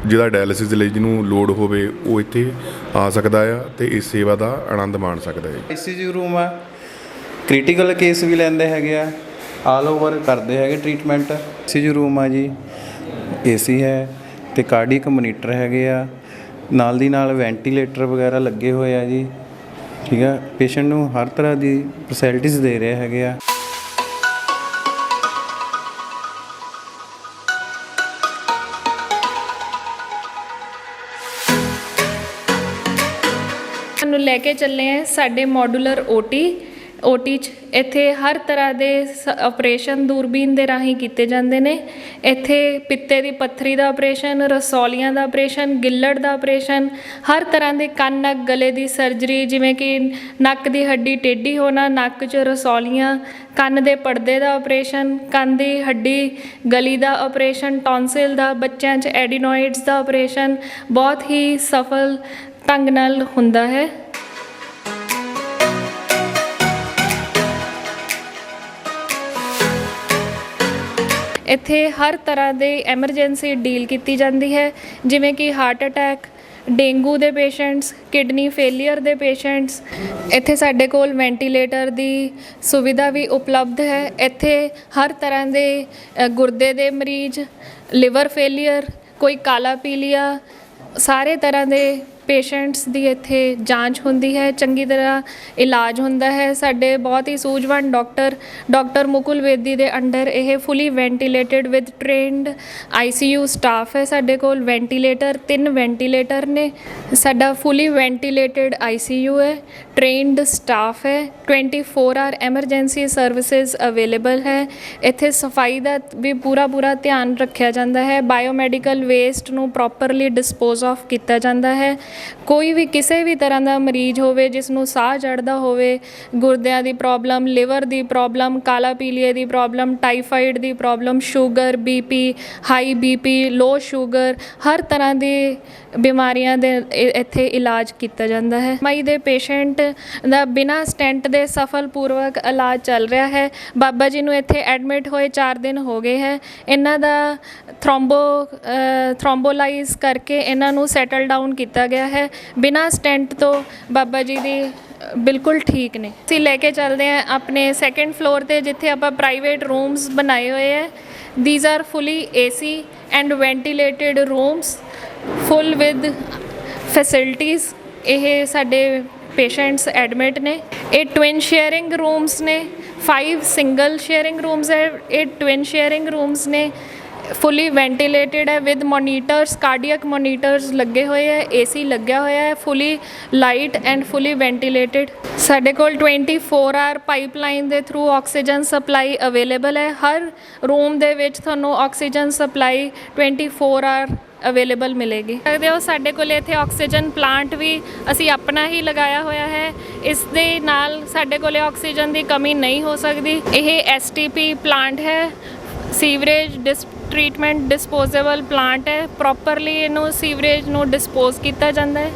ਜਿਹਦਾ ਡਾਇਲਿਸਿਸ ਦੇ ਲਈ ਜਿਹਨੂੰ ਲੋੜ ਹੋਵੇ, ਉਹ ਇੱਥੇ ਆ ਸਕਦਾ ਆ ਅਤੇ ਇਸ ਸੇਵਾ ਦਾ ਆਨੰਦ ਮਾਣ ਸਕਦਾ ਹੈ। ICU ਰੂਮ ਆ, ਕ੍ਰਿਟੀਕਲ ਕੇਸ ਵੀ ਲੈਂਦੇ ਹੈਗੇ ਆ, ਆਲ ਓਵਰ ਕਰਦੇ ਹੈਗੇ ਟ੍ਰੀਟਮੈਂਟ। ICU ਰੂਮ ਆ ਜੀ, AC ਹੈ ਅਤੇ ਕਾਰਡੀਅਕ ਮੋਨੀਟਰ ਹੈਗੇ ਆ, ਨਾਲ ਦੀ ਨਾਲ ਵੈਂਟੀਲੇਟਰ ਵਗੈਰਾ ਲੱਗੇ ਹੋਏ ਆ ਜੀ, ਠੀਕ ਆ। ਪੇਸ਼ੈਂਟ ਨੂੰ ਹਰ ਤਰ੍ਹਾਂ ਦੀ ਫੈਸਿਲਿਟੀਜ਼ ਦੇ ਰਹੇ ਹੈਗੇ ਆ। ਨੂੰ ਲੈ ਕੇ ਚੱਲੇ ਆ ਸਾਡੇ ਮੋਡੂਲਰ ਓਟੀ 'ਚ। ਇੱਥੇ ਹਰ ਤਰ੍ਹਾਂ ਦੇ ਆਪਰੇਸ਼ਨ ਦੂਰਬੀਨ ਦੇ ਰਾਹੀਂ ਕੀਤੇ ਜਾਂਦੇ ਨੇ। ਇੱਥੇ ਪਿੱਤੇ ਦੀ ਪੱਥਰੀ ਦਾ ਆਪਰੇਸ਼ਨ, ਰਸੌਲੀਆਂ ਦਾ ਆਪਰੇਸ਼ਨ, ਗਿੱਲੜ ਦਾ ਆਪਰੇਸ਼ਨ, ਹਰ ਤਰ੍ਹਾਂ ਦੇ ਕੰਨ ਨੱਕ ਗਲੇ ਦੀ ਸਰਜਰੀ, ਜਿਵੇਂ ਕਿ ਨੱਕ ਦੀ ਹੱਡੀ ਟੇਢੀ ਹੋਣਾ, ਨੱਕ 'ਚ ਰਸੌਲੀਆਂ, ਕੰਨ ਦੇ ਪਰਦੇ ਦਾ ਆਪਰੇਸ਼ਨ, ਕੰਨ ਦੀ ਹੱਡੀ ਗਲੀ ਦਾ ਆਪਰੇਸ਼ਨ, ਟੌਨਸਿਲ ਦਾ, ਬੱਚਿਆਂ 'ਚ ਐਡੀਨੋਇਡਸ ਦਾ ਆਪਰੇਸ਼ਨ ਬਹੁਤ ਹੀ ਸਫਲ ਢੰਗ ਨਾਲ ਹੁੰਦਾ ਹੈ। ਇੱਥੇ ਹਰ ਤਰ੍ਹਾਂ ਦੇ ਐਮਰਜੈਂਸੀ ਡੀਲ ਕੀਤੀ ਜਾਂਦੀ ਹੈ, ਜਿਵੇਂ ਕਿ ਹਾਰਟ ਅਟੈਕ, ਡੇਂਗੂ ਦੇ ਪੇਸ਼ੈਂਟਸ, ਕਿਡਨੀ ਫੇਲੀਅਰ ਦੇ ਪੇਸ਼ੈਂਟਸ। ਇੱਥੇ ਸਾਡੇ ਕੋਲ ਵੈਂਟੀਲੇਟਰ ਦੀ ਸੁਵਿਧਾ ਵੀ ਉਪਲਬਧ ਹੈ। ਇੱਥੇ ਹਰ ਤਰ੍ਹਾਂ ਦੇ ਗੁਰਦੇ ਦੇ ਮਰੀਜ਼, ਲਿਵਰ ਫੇਲੀਅਰ, ਕੋਈ ਕਾਲਾ ਪੀਲੀਆ, ਸਾਰੇ ਤਰ੍ਹਾਂ ਦੇ ਪੇਸ਼ੈਂਟਸ ਦੀ ਇੱਥੇ ਜਾਂਚ ਹੁੰਦੀ ਹੈ, ਚੰਗੀ ਤਰ੍ਹਾਂ ਇਲਾਜ ਹੁੰਦਾ ਹੈ। ਸਾਡੇ ਬਹੁਤ ਹੀ ਸੂਝਵਾਨ ਡਾਕਟਰ ਮੁਕੁਲ ਵੇਦੀ ਦੇ ਅੰਡਰ ਇਹ ਫੁੱਲੀ ਵੈਂਟੀਲੇਟਡ ਵਿਦ ਟ੍ਰੇਨਡ ICU ਸਟਾਫ ਹੈ। ਸਾਡੇ ਕੋਲ ਵੈਂਟੀਲੇਟਰ 3 ਵੈਂਟੀਲੇਟਰ ਨੇ। ਸਾਡਾ ਫੁੱਲੀ ਵੈਂਟੀਲੇਟਡ ICU ਹੈ, ਟ੍ਰੇਨਡ ਸਟਾਫ ਹੈ, 24 ਆਰ ਐਮਰਜੈਂਸੀ ਸਰਵਿਸਿਜ਼ ਅਵੇਲੇਬਲ ਹੈ। ਇੱਥੇ ਸਫਾਈ ਦਾ ਵੀ ਪੂਰਾ ਧਿਆਨ ਰੱਖਿਆ ਜਾਂਦਾ ਹੈ। ਬਾਇਓਮੈਡੀਕਲ ਵੇਸਟ ਨੂੰ ਪ੍ਰੋਪਰਲੀ ਡਿਸਪੋਜ਼ ਆਫ ਕੀਤਾ ਜਾਂਦਾ ਹੈ। ਕੋਈ ਵੀ ਕਿਸੇ ਵੀ ਤਰ੍ਹਾਂ ਦਾ ਮਰੀਜ਼ ਹੋਵੇ ਜਿਸ ਨੂੰ ਸਾਹ ਚੜ੍ਹਦਾ ਹੋਵੇ, ਗੁਰਦਿਆਂ ਦੀ ਪ੍ਰੋਬਲਮ, ਲਿਵਰ ਦੀ ਪ੍ਰੋਬਲਮ, ਕਾਲਾ ਪੀਲੀਏ ਦੀ ਪ੍ਰੋਬਲਮ, ਟਾਈਫਾਈਡ ਦੀ problem, sugar, BP, high BP, ਲੋ ਸ਼ੂਗਰ, ਹਰ ਤਰ੍ਹਾਂ ਦੀ ਬਿਮਾਰੀਆਂ ਦੇ ਇੱਥੇ ਇਲਾਜ ਕੀਤਾ ਜਾਂਦਾ ਹੈ। MI ਦੇ ਪੇਸ਼ੈਂਟ ਦਾ ਬਿਨਾਂ ਸਟੈਂਟ ਦੇ ਸਫਲਪੂਰਵਕ ਇਲਾਜ ਚੱਲ ਰਿਹਾ ਹੈ। ਬਾਬਾ ਜੀ ਨੂੰ ਇੱਥੇ ਐਡਮਿਟ ਹੋਏ 4 ਦਿਨ ਹੋ ਗਏ ਹੈ। ਇਹਨਾਂ ਦਾ ਥ੍ਰੋਂਬੋਲਾਈਜ਼ ਕਰਕੇ ਇਹਨਾਂ ਨੂੰ ਸੈਟਲ ਡਾਊਨ ਕੀਤਾ ਗਿਆ ਹੈ। ਬਿਨਾਂ ਸਟੈਂਟ ਤੋਂ ਬਾਬਾ ਜੀ ਦੀ ਬਿਲਕੁਲ ਠੀਕ ਨੇ। ਅਸੀਂ ਲੈ ਕੇ ਚੱਲਦੇ ਹਾਂ ਆਪਣੇ 2nd ਫਲੋਰ 'ਤੇ, ਜਿੱਥੇ ਆਪਾਂ ਪ੍ਰਾਈਵੇਟ ਰੂਮਸ ਬਣਾਏ ਹੋਏ ਹੈ। These are fully AC and ventilated rooms, full with facilities। ਇਹ ਸਾਡੇ ਪੇਸ਼ੈਂਟਸ ਐਡਮਿਟ ਨੇ। ਇਹ ਟਵਿਨ ਸ਼ੇਅਰਿੰਗ ਰੂਮਸ ਨੇ, 5 ਸਿੰਗਲ ਸ਼ੇਅਰਿੰਗ ਰੂਮਸ ਹੈ, ਇਹ ਟਵਿਨ ਸ਼ੇਅਰਿੰਗ ਰੂਮਸ ਨੇ। ਫੁੱਲੀ ਵੈਂਟੀਲੇਟਡ ਹੈ ਵਿਦ ਮੋਨੀਟਰਸ, ਕਾਰਡੀਅਕ ਮੋਨੀਟਰਸ ਲੱਗੇ ਹੋਏ ਹੈ, AC ਲੱਗਿਆ ਹੋਇਆ ਹੈ, ਫੁੱਲੀ ਲਾਈਟ ਐਂਡ ਫੁੱਲੀ ਵੈਂਟੀਲੇਟਡ। ਸਾਡੇ ਕੋਲ 24 ਆਰ ਪਾਈਪਲਾਈਨ ਦੇ ਥਰੂ ਆਕਸੀਜਨ ਸਪਲਾਈ ਅਵੇਲੇਬਲ ਹੈ। ਹਰ ਰੂਮ ਦੇ ਵਿੱਚ ਤੁਹਾਨੂੰ ਆਕਸੀਜਨ ਸਪਲਾਈ 24 ਆਰ ਅਵੇਲੇਬਲ ਮਿਲੇਗੀ। ਸਕਦੇ ਹੋ ਸਾਡੇ ਕੋਲ ਇੱਥੇ ਆਕਸੀਜਨ ਪਲਾਂਟ ਵੀ ਅਸੀਂ ਆਪਣਾ ਹੀ ਲਗਾਇਆ ਹੋਇਆ ਹੈ। ਇਸ ਦੇ ਨਾਲ ਸਾਡੇ ਕੋਲ ਆਕਸੀਜਨ ਦੀ ਕਮੀ ਨਹੀਂ ਹੋ ਸਕਦੀ। ਇਹ STP ਪਲਾਂਟ ਹੈ, ਸੀਵਰੇਜ ਟ੍ਰੀਟਮੈਂਟ ਡਿਸਪੋਜ਼ੇਬਲ ਪਲਾਂਟ ਹੈ। ਪ੍ਰੋਪਰਲੀ ਇਹਨੂੰ ਸੀਵਰੇਜ ਨੂੰ ਡਿਸਪੋਜ਼ ਕੀਤਾ ਜਾਂਦਾ ਹੈ।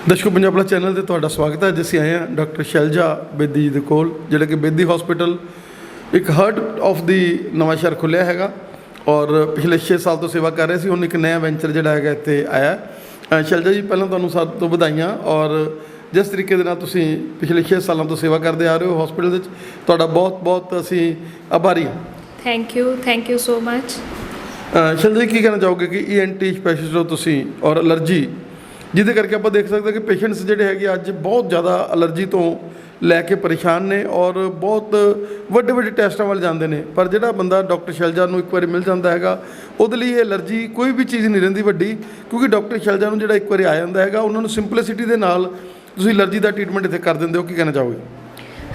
ਦਰਸ਼ਕੋ, ਪੰਜਾਬ ਪਲਸ ਚੈਨਲ 'ਤੇ ਤੁਹਾਡਾ ਸਵਾਗਤ ਹੈ। ਅੱਜ ਅਸੀਂ ਆਏ ਹਾਂ ਡਾਕਟਰ ਸ਼ੈਲਜਾ ਬੇਦੀ ਜੀ ਦੇ ਕੋਲ, ਜਿਹੜਾ ਕਿ ਬੇਦੀ ਹਸਪੀਟਲ ਇੱਕ ਹਾਰਟ ਆਫ ਦੀ ਨਵਾਂ ਸ਼ਹਿਰ ਖੁੱਲ੍ਹਿਆ ਹੈਗਾ ਔਰ ਪਿਛਲੇ 6 ਸਾਲ ਤੋਂ ਸੇਵਾ ਕਰ ਰਹੇ ਸੀ। ਹੁਣ ਇੱਕ ਨਵਾਂ ਵੈਂਚਰ ਜਿਹੜਾ ਹੈਗਾ ਇੱਥੇ ਆਇਆ। ਸ਼ੈਲਜਾ ਜੀ, ਪਹਿਲਾਂ ਤੁਹਾਨੂੰ ਸਭ ਤੋਂ ਵਧਾਈਆਂ। ਔਰ ਜਿਸ ਤਰੀਕੇ ਦੇ ਨਾਲ ਤੁਸੀਂ ਪਿਛਲੇ 6 ਸਾਲਾਂ ਤੋਂ ਸੇਵਾ ਕਰਦੇ ਆ ਰਹੇ ਹੋ ਹਸਪੀਟਲ ਵਿੱਚ, ਤੁਹਾਡਾ ਬਹੁਤ ਅਸੀਂ ਆਭਾਰੀ ਹਾਂ। Thank you so much. Shailja ਜੀ, ਕੀ ਕਹਿਣਾ ਚਾਹੋਗੇ ਕਿ ENT ਸਪੈਸ਼ਲਿਸਟ ਹੋ ਤੁਸੀਂ ਔਰ ਐਲਰਜੀ ਜਿਹਦੇ ਕਰਕੇ ਆਪਾਂ ਦੇਖ ਸਕਦੇ ਕਿ ਪੇਸ਼ੈਂਟਸ ਜਿਹੜੇ ਹੈਗੇ ਅੱਜ ਬਹੁਤ ਜ਼ਿਆਦਾ ਐਲਰਜੀ ਤੋਂ ਲੈ ਕੇ ਪਰੇਸ਼ਾਨ ਨੇ ਔਰ ਬਹੁਤ ਵੱਡੇ ਵੱਡੇ ਟੈਸਟਾਂ ਵੱਲ ਜਾਂਦੇ ਨੇ। ਪਰ ਜਿਹੜਾ ਬੰਦਾ ਡਾਕਟਰ ਸ਼ੈਲਜਾ ਨੂੰ ਇੱਕ ਵਾਰੀ ਮਿਲ ਜਾਂਦਾ ਹੈਗਾ, ਉਹਦੇ ਲਈ ਇਹ ਐਲਰਜੀ ਕੋਈ ਵੀ ਚੀਜ਼ ਨਹੀਂ ਰਹਿੰਦੀ ਵੱਡੀ, ਕਿਉਂਕਿ ਡਾਕਟਰ ਸ਼ੈਲਜਾ ਨੂੰ ਜਿਹੜਾ ਇੱਕ ਵਾਰੀ ਆ ਜਾਂਦਾ ਹੈਗਾ, ਉਹਨਾਂ ਨੂੰ ਸਿੰਪਲਿਸਿਟੀ ਦੇ ਨਾਲ ਤੁਸੀਂ ਐਲਰਜੀ ਦਾ ਟ੍ਰੀਟਮੈਂਟ ਇੱਥੇ ਕਰ ਦਿੰਦੇ ਹੋ। ਕੀ ਕਹਿਣਾ ਚਾਹੋਗੇ?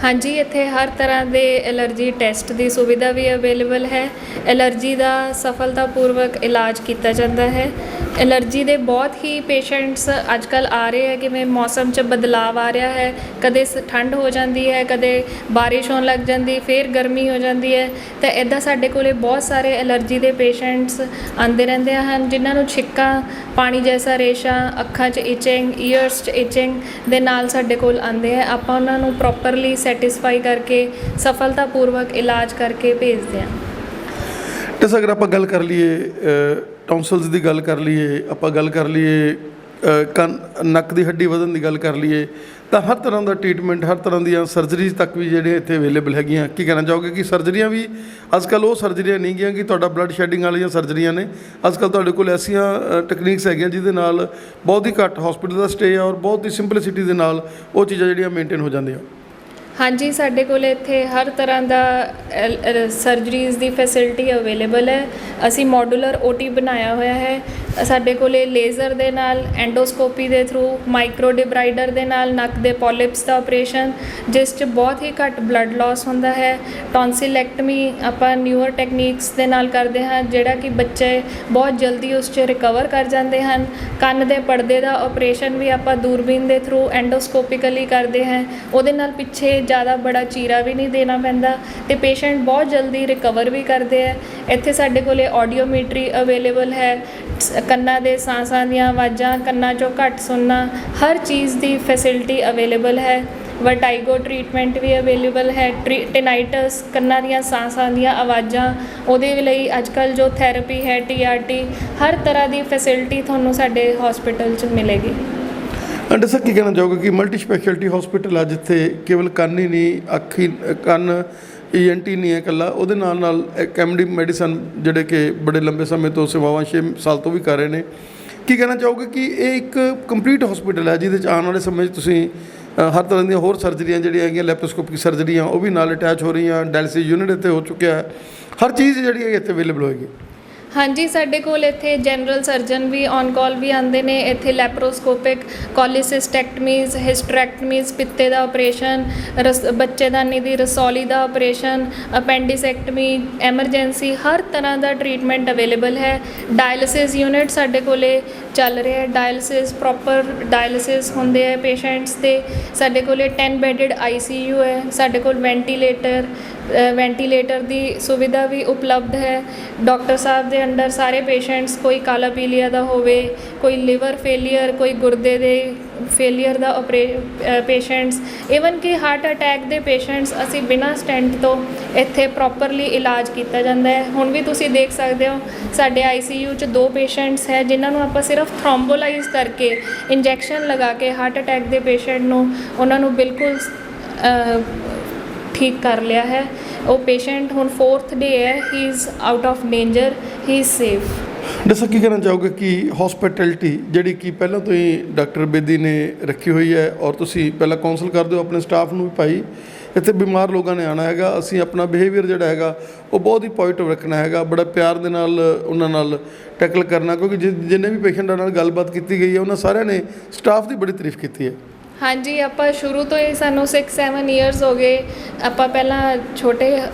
ਹਾਂਜੀ, ਇੱਥੇ ਹਰ ਤਰ੍ਹਾਂ ਦੇ ਐਲਰਜੀ ਟੈਸਟ ਦੀ ਸੁਵਿਧਾ ਵੀ ਅਵੇਲੇਬਲ ਹੈ। ਐਲਰਜੀ ਦਾ ਸਫਲਤਾਪੂਰਵਕ ਇਲਾਜ ਕੀਤਾ ਜਾਂਦਾ ਹੈ। ਐਲਰਜੀ ਦੇ ਬਹੁਤ ਹੀ ਪੇਸ਼ੈਂਟਸ ਅੱਜ ਕੱਲ੍ਹ ਆ ਰਹੇ ਹੈ, ਕਿਵੇਂ ਮੌਸਮ 'ਚ ਬਦਲਾਵ ਆ ਰਿਹਾ ਹੈ, ਕਦੇ ਠੰਡ ਹੋ ਜਾਂਦੀ ਹੈ, ਕਦੇ ਬਾਰਿਸ਼ ਹੋਣ ਲੱਗ ਜਾਂਦੀ, ਫਿਰ ਗਰਮੀ ਹੋ ਜਾਂਦੀ ਹੈ। ਤਾਂ ਇੱਦਾਂ ਸਾਡੇ ਕੋਲੇ ਬਹੁਤ ਸਾਰੇ ਐਲਰਜੀ ਦੇ ਪੇਸ਼ੈਂਟਸ ਆਉਂਦੇ ਰਹਿੰਦੇ ਹਨ, ਜਿਨ੍ਹਾਂ ਨੂੰ ਛਿੱਕਾਂ, ਪਾਣੀ ਜੈਸਾ ਰੇਸ਼ਾ, ਅੱਖਾਂ 'ਚ ਇਚਿੰਗ, ਈਅਰਸ 'ਚ ਇਚਿੰਗ ਦੇ ਨਾਲ ਸਾਡੇ ਕੋਲ ਆਉਂਦੇ ਹੈ। ਆਪਾਂ ਉਹਨਾਂ ਨੂੰ ਪ੍ਰੋਪਰਲੀ ਸੈਟਿਸਫਾਈ ਕਰਕੇ ਸਫਲਤਾਪੂਰਵਕ ਇਲਾਜ ਕਰਕੇ ਭੇਜਦੇ ਹਾਂ। ਤੇ ਅਗਰ ਆਪਾਂ ਗੱਲ ਕਰ ਲਈਏ ਟੌਂਸਲਸ ਦੀ ਗੱਲ ਕਰ ਲਈਏ, ਆਪਾਂ ਗੱਲ ਕਰ ਲਈਏ ਨੱਕ ਦੀ ਹੱਡੀ ਵਧਣ ਦੀ ਗੱਲ ਕਰ ਲਈਏ, ਤਾਂ ਹਰ ਤਰ੍ਹਾਂ ਦਾ ਟ੍ਰੀਟਮੈਂਟ, ਹਰ ਤਰ੍ਹਾਂ ਦੀਆਂ ਸਰਜਰੀਜ਼ ਤੱਕ ਵੀ ਜਿਹੜੇ ਇੱਥੇ ਅਵੇਲੇਬਲ ਹੈਗੀਆਂ। ਕੀ ਕਹਿਣਾ ਚਾਹੋਗੇ ਕਿ ਸਰਜਰੀਆਂ ਵੀ ਅੱਜ ਕੱਲ੍ਹ ਉਹ ਸਰਜਰੀਆਂ ਨਹੀਂ ਗਈਆਂ ਕਿ ਤੁਹਾਡਾ ਬਲੱਡ ਸ਼ੈਡਿੰਗ ਵਾਲੀਆਂ ਸਰਜਰੀਆਂ ਨੇ। ਅੱਜ ਕੱਲ੍ਹ ਤੁਹਾਡੇ ਕੋਲ ਐਸੀਆਂ ਟੈਕਨੀਕਸ ਹੈਗੀਆਂ ਜਿਹਦੇ ਨਾਲ ਬਹੁਤ ਹੀ ਘੱਟ ਹੌਸਪੀਟਲ ਦਾ ਸਟੇ ਔਰ ਬਹੁਤ ਹੀ ਸਿੰਪਲਿਸਿਟੀ ਦੇ ਨਾਲ ਉਹ ਚੀਜ਼ਾਂ ਜਿਹੜੀਆਂ ਮੇਨਟੇਨ ਹੋ ਜਾਂਦੀਆਂ। ਹਾਂਜੀ, ਸਾਡੇ ਕੋਲ ਇੱਥੇ ਹਰ ਤਰ੍ਹਾਂ ਦਾ ਸਰਜਰੀਜ਼ ਦੀ ਫੈਸਿਲਿਟੀ ਅਵੇਲੇਬਲ ਹੈ। ਅਸੀਂ ਮੋਡੂਲਰ OT ਬਣਾਇਆ ਹੋਇਆ ਹੈ। ਸਾਡੇ ਕੋਲੇ ਲੇਜ਼ਰ ਦੇ ਨਾਲ, ਐਂਡੋਸਕੋਪੀ ਦੇ ਥਰੂ, ਮਾਈਕਰੋ ਡਿਬਰਾਈਡਰ ਦੇ ਨਾਲ ਨੱਕ ਦੇ ਪੋਲਿਪਸ ਦਾ ਆਪਰੇਸ਼ਨ, ਜਿਸ 'ਚ ਬਹੁਤ ਹੀ ਘੱਟ ਬਲੱਡ ਲਾਸ ਹੁੰਦਾ ਹੈ। ਟੌਂਸਿਲੈਕਟਮੀ ਆਪਾਂ ਨਿਊਅਰ ਟੈਕਨੀਕਸ ਦੇ ਨਾਲ ਕਰਦੇ ਹਾਂ, ਜਿਹੜਾ ਕਿ ਬੱਚੇ ਬਹੁਤ ਜਲਦੀ ਉਸ 'ਚ ਰਿਕਵਰ ਕਰ ਜਾਂਦੇ ਹਨ। ਕੰਨ ਦੇ ਪਰਦੇ ਦਾ ਆਪਰੇਸ਼ਨ ਵੀ ਆਪਾਂ ਦੂਰਬੀਨ ਦੇ ਥਰੂ ਐਂਡੋਸਕੋਪਿਕਲੀ ਕਰਦੇ ਹਾਂ। ਉਹਦੇ ਨਾਲ ਪਿੱਛੇ ਜ਼ਿਆਦਾ ਬੜਾ ਚੀਰਾ ਵੀ ਨਹੀਂ ਦੇਣਾ ਪੈਂਦਾ ਅਤੇ ਪੇਸ਼ੈਂਟ ਬਹੁਤ ਜਲਦੀ ਰਿਕਵਰ ਵੀ ਕਰਦੇ ਹੈ। ਇੱਥੇ ਸਾਡੇ ਕੋਲੇ ਆਡੀਓਮੀਟਰੀ ਅਵੇਲੇਬਲ ਹੈ। ਕੰਨਾਂ ਦੇ ਸਾਂਸਾਂ ਦੀਆਂ ਆਵਾਜ਼ਾਂ, ਕੰਨਾਂ 'ਚੋਂ ਘੱਟ ਸੁਣਨਾ, ਹਰ ਚੀਜ਼ ਦੀ ਫੈਸਿਲਿਟੀ ਅਵੇਲੇਬਲ ਹੈ। ਵਰਟਾਈਗੋ ਟ੍ਰੀਟਮੈਂਟ ਵੀ ਅਵੇਲੇਬਲ ਹੈ। ਟਿਨਾਈਟਸ, ਕੰਨਾਂ ਦੀਆਂ ਸਾਂਸਾਂ ਦੀਆਂ ਆਵਾਜ਼ਾਂ, ਉਹਦੇ ਲਈ ਅੱਜ ਕੱਲ੍ਹ ਜੋ ਥੈਰੇਪੀ ਹੈ, TRT, ਹਰ ਤਰ੍ਹਾਂ ਦੀ ਫੈਸਿਲਿਟੀ ਤੁਹਾਨੂੰ ਸਾਡੇ ਹੌਸਪੀਟਲ 'ਚ ਮਿਲੇਗੀ। ਅੰਡਰ ਸਰ, ਕੀ ਕਹਿਣਾ ਚਾਹੋਗੇ ਕਿ ਮਲਟੀ ਸਪੈਸ਼ਲਿਟੀ ਹੌਸਪੀਟਲ ਆ, ਜਿੱਥੇ ਕੇਵਲ ਕੰਨ ਹੀ ਨਹੀਂ, ਅੱਖ ਹੀ, ਕੰਨ ENT ਨਹੀਂ ਹੈ ਇਕੱਲਾ, ਉਹਦੇ ਨਾਲ ਨਾਲ MD ਮੈਡੀਸਨ ਜਿਹੜੇ ਕਿ ਬੜੇ ਲੰਬੇ ਸਮੇਂ ਤੋਂ ਸੇਵਾਵਾਂ 6 ਸਾਲ ਤੋਂ ਵੀ ਕਰ ਰਹੇ ਨੇ। ਕੀ ਕਹਿਣਾ ਚਾਹੋਗੇ ਕਿ ਇਹ ਇੱਕ ਕੰਪਲੀਟ ਹੌਸਪੀਟਲ ਹੈ ਜਿਹਦੇ 'ਚ ਆਉਣ ਵਾਲੇ ਸਮੇਂ 'ਚ ਤੁਸੀਂ ਹਰ ਤਰ੍ਹਾਂ ਦੀਆਂ ਹੋਰ ਸਰਜਰੀਆਂ ਜਿਹੜੀਆਂ ਹੈਗੀਆਂ, ਲੈਪਰੋਸਕੋਪਿਕ ਸਰਜਰੀਆਂ, ਉਹ ਵੀ ਨਾਲ ਅਟੈਚ ਹੋ ਰਹੀਆਂ, ਡਾਇਲਿਸਿਸ ਯੂਨਿਟ ਇੱਥੇ ਹੋ ਚੁੱਕਿਆ ਹੈ, ਹਰ ਚੀਜ਼ ਜਿਹੜੀ ਹੈ ਇੱਥੇ ਅਵੇਲੇਬਲ ਹੋਏਗੀ। ਹਾਂਜੀ, ਸਾਡੇ ਕੋਲ ਇੱਥੇ ਜਨਰਲ ਸਰਜਨ ਵੀ ਔਨ ਕਾਲ ਵੀ ਆਉਂਦੇ ਨੇ। ਇੱਥੇ ਲੈਪਰੋਸਕੋਪਿਕ, ਕੋਲੀਸਿਸਟੈਕਟਮੀਜ਼, ਹਿਸਟਰੈਕਟਮੀਜ਼, ਪਿੱਤੇ ਦਾ ਆਪਰੇਸ਼ਨ, ਬੱਚੇਦਾਨੀ ਦੀ ਰਸੌਲੀ ਦਾ ਆਪਰੇਸ਼ਨ, ਅਪੈਂਡਿਸੈਕਟਮੀ, ਐਮਰਜੈਂਸੀ, ਹਰ ਤਰ੍ਹਾਂ ਦਾ ਟ੍ਰੀਟਮੈਂਟ ਅਵੇਲੇਬਲ ਹੈ। ਡਾਇਲਿਸਿਸ ਯੂਨਿਟ ਸਾਡੇ ਕੋਲੇ ਚੱਲ ਰਿਹਾ ਹੈ। ਡਾਇਲਿਸਿਸ, ਪ੍ਰੋਪਰ ਡਾਇਲਿਸਿਸ ਹੁੰਦੇ ਹੈ ਪੇਸ਼ੈਂਟਸ ਦੇ। ਸਾਡੇ ਕੋਲੇ 10 ਬੈਡਡ ICU ਹੈ। ਸਾਡੇ ਕੋਲ ਵੈਂਟੀਲੇਟਰ ਦੀ ਸੁਵਿਧਾ ਵੀ ਉਪਲਬਧ ਹੈ। ਡਾਕਟਰ ਸਾਹਿਬ ਦੇ ਅੰਡਰ ਸਾਰੇ ਪੇਸ਼ੈਂਟਸ, ਕੋਈ ਕਾਲਾ ਪੀਲੀਆ ਦਾ ਹੋਵੇ, ਕੋਈ ਲਿਵਰ ਫੇਲੀਅਰ, ਕੋਈ ਗੁਰਦੇ ਦੇ ਫੇਲੀਅਰ ਦਾ ਪੇਸ਼ੈਂਟਸ, ਈਵਨ ਕਿ ਹਾਰਟ ਅਟੈਕ ਦੇ ਪੇਸ਼ੈਂਟਸ, ਅਸੀਂ ਬਿਨਾਂ ਸਟੈਂਟ ਤੋਂ ਇੱਥੇ ਪ੍ਰੋਪਰਲੀ ਇਲਾਜ ਕੀਤਾ ਜਾਂਦਾ ਹੈ। ਹੁਣ ਵੀ ਤੁਸੀਂ ਦੇਖ ਸਕਦੇ ਹੋ ਸਾਡੇ ICU 'ਚ 2 ਪੇਸ਼ੈਂਟਸ ਹੈ ਜਿਨ੍ਹਾਂ ਨੂੰ ਆਪਾਂ ਸਿਰਫ ਥ੍ਰੋਂਬੋਲਾਈਜ਼ ਕਰਕੇ, ਇੰਜੈਕਸ਼ਨ ਲਗਾ ਕੇ ਹਾਰਟ ਅਟੈਕ ਦੇ ਪੇਸ਼ੈਂਟ ਨੂੰ, ਉਹਨਾਂ ਨੂੰ ਬਿਲਕੁਲ ਠੀਕ ਕਰ ਲਿਆ ਹੈ। ਉਹ ਪੇਸ਼ੈਂਟ ਹੁਣ 4th ਡੇ ਹੈ, ਹੀ is out of danger, he is safe. ਦੱਸੋ, ਕੀ ਕਹਿਣਾ ਚਾਹੋਗੇ ਕਿ ਹੌਸਪਿਟੈਲਿਟੀ ਜਿਹੜੀ ਕਿ ਪਹਿਲਾਂ ਤੋਂ ਹੀ ਡਾਕਟਰ ਬੇਦੀ ਨੇ ਰੱਖੀ ਹੋਈ ਹੈ, ਔਰ ਤੁਸੀਂ ਪਹਿਲਾਂ ਕਾਉਂਸਲ ਕਰਦੇ ਹੋ ਆਪਣੇ ਸਟਾਫ ਨੂੰ ਵੀ, ਭਾਈ ਇੱਥੇ ਬਿਮਾਰ ਲੋਕਾਂ ਨੇ ਆਉਣਾ ਹੈਗਾ, ਅਸੀਂ ਆਪਣਾ ਬਿਹੇਵੀਅਰ ਜਿਹੜਾ ਹੈਗਾ ਉਹ ਬਹੁਤ ਹੀ ਪੋਜ਼ੀਟਿਵ ਰੱਖਣਾ ਹੈਗਾ, ਬੜਾ ਪਿਆਰ ਦੇ ਨਾਲ ਉਹਨਾਂ ਨਾਲ ਟੈਕਲ ਕਰਨਾ, ਕਿਉਂਕਿ ਜਿੰਨੇ ਵੀ ਪੇਸ਼ੈਂਟਾਂ ਨਾਲ ਗੱਲਬਾਤ ਕੀਤੀ ਗਈ ਹੈ ਉਹਨਾਂ ਸਾਰਿਆਂ ਨੇ ਸਟਾਫ ਦੀ ਬੜੀ ਤਾਰੀਫ ਕੀਤੀ ਹੈ। ਹਾਂਜੀ, ਆਪਾਂ ਸ਼ੁਰੂ ਤੋਂ ਹੀ, ਸਾਨੂੰ 6-7 ਈਅਰਸ ਹੋ ਗਏ। ਆਪਾਂ ਪਹਿਲਾਂ ਛੋਟੇ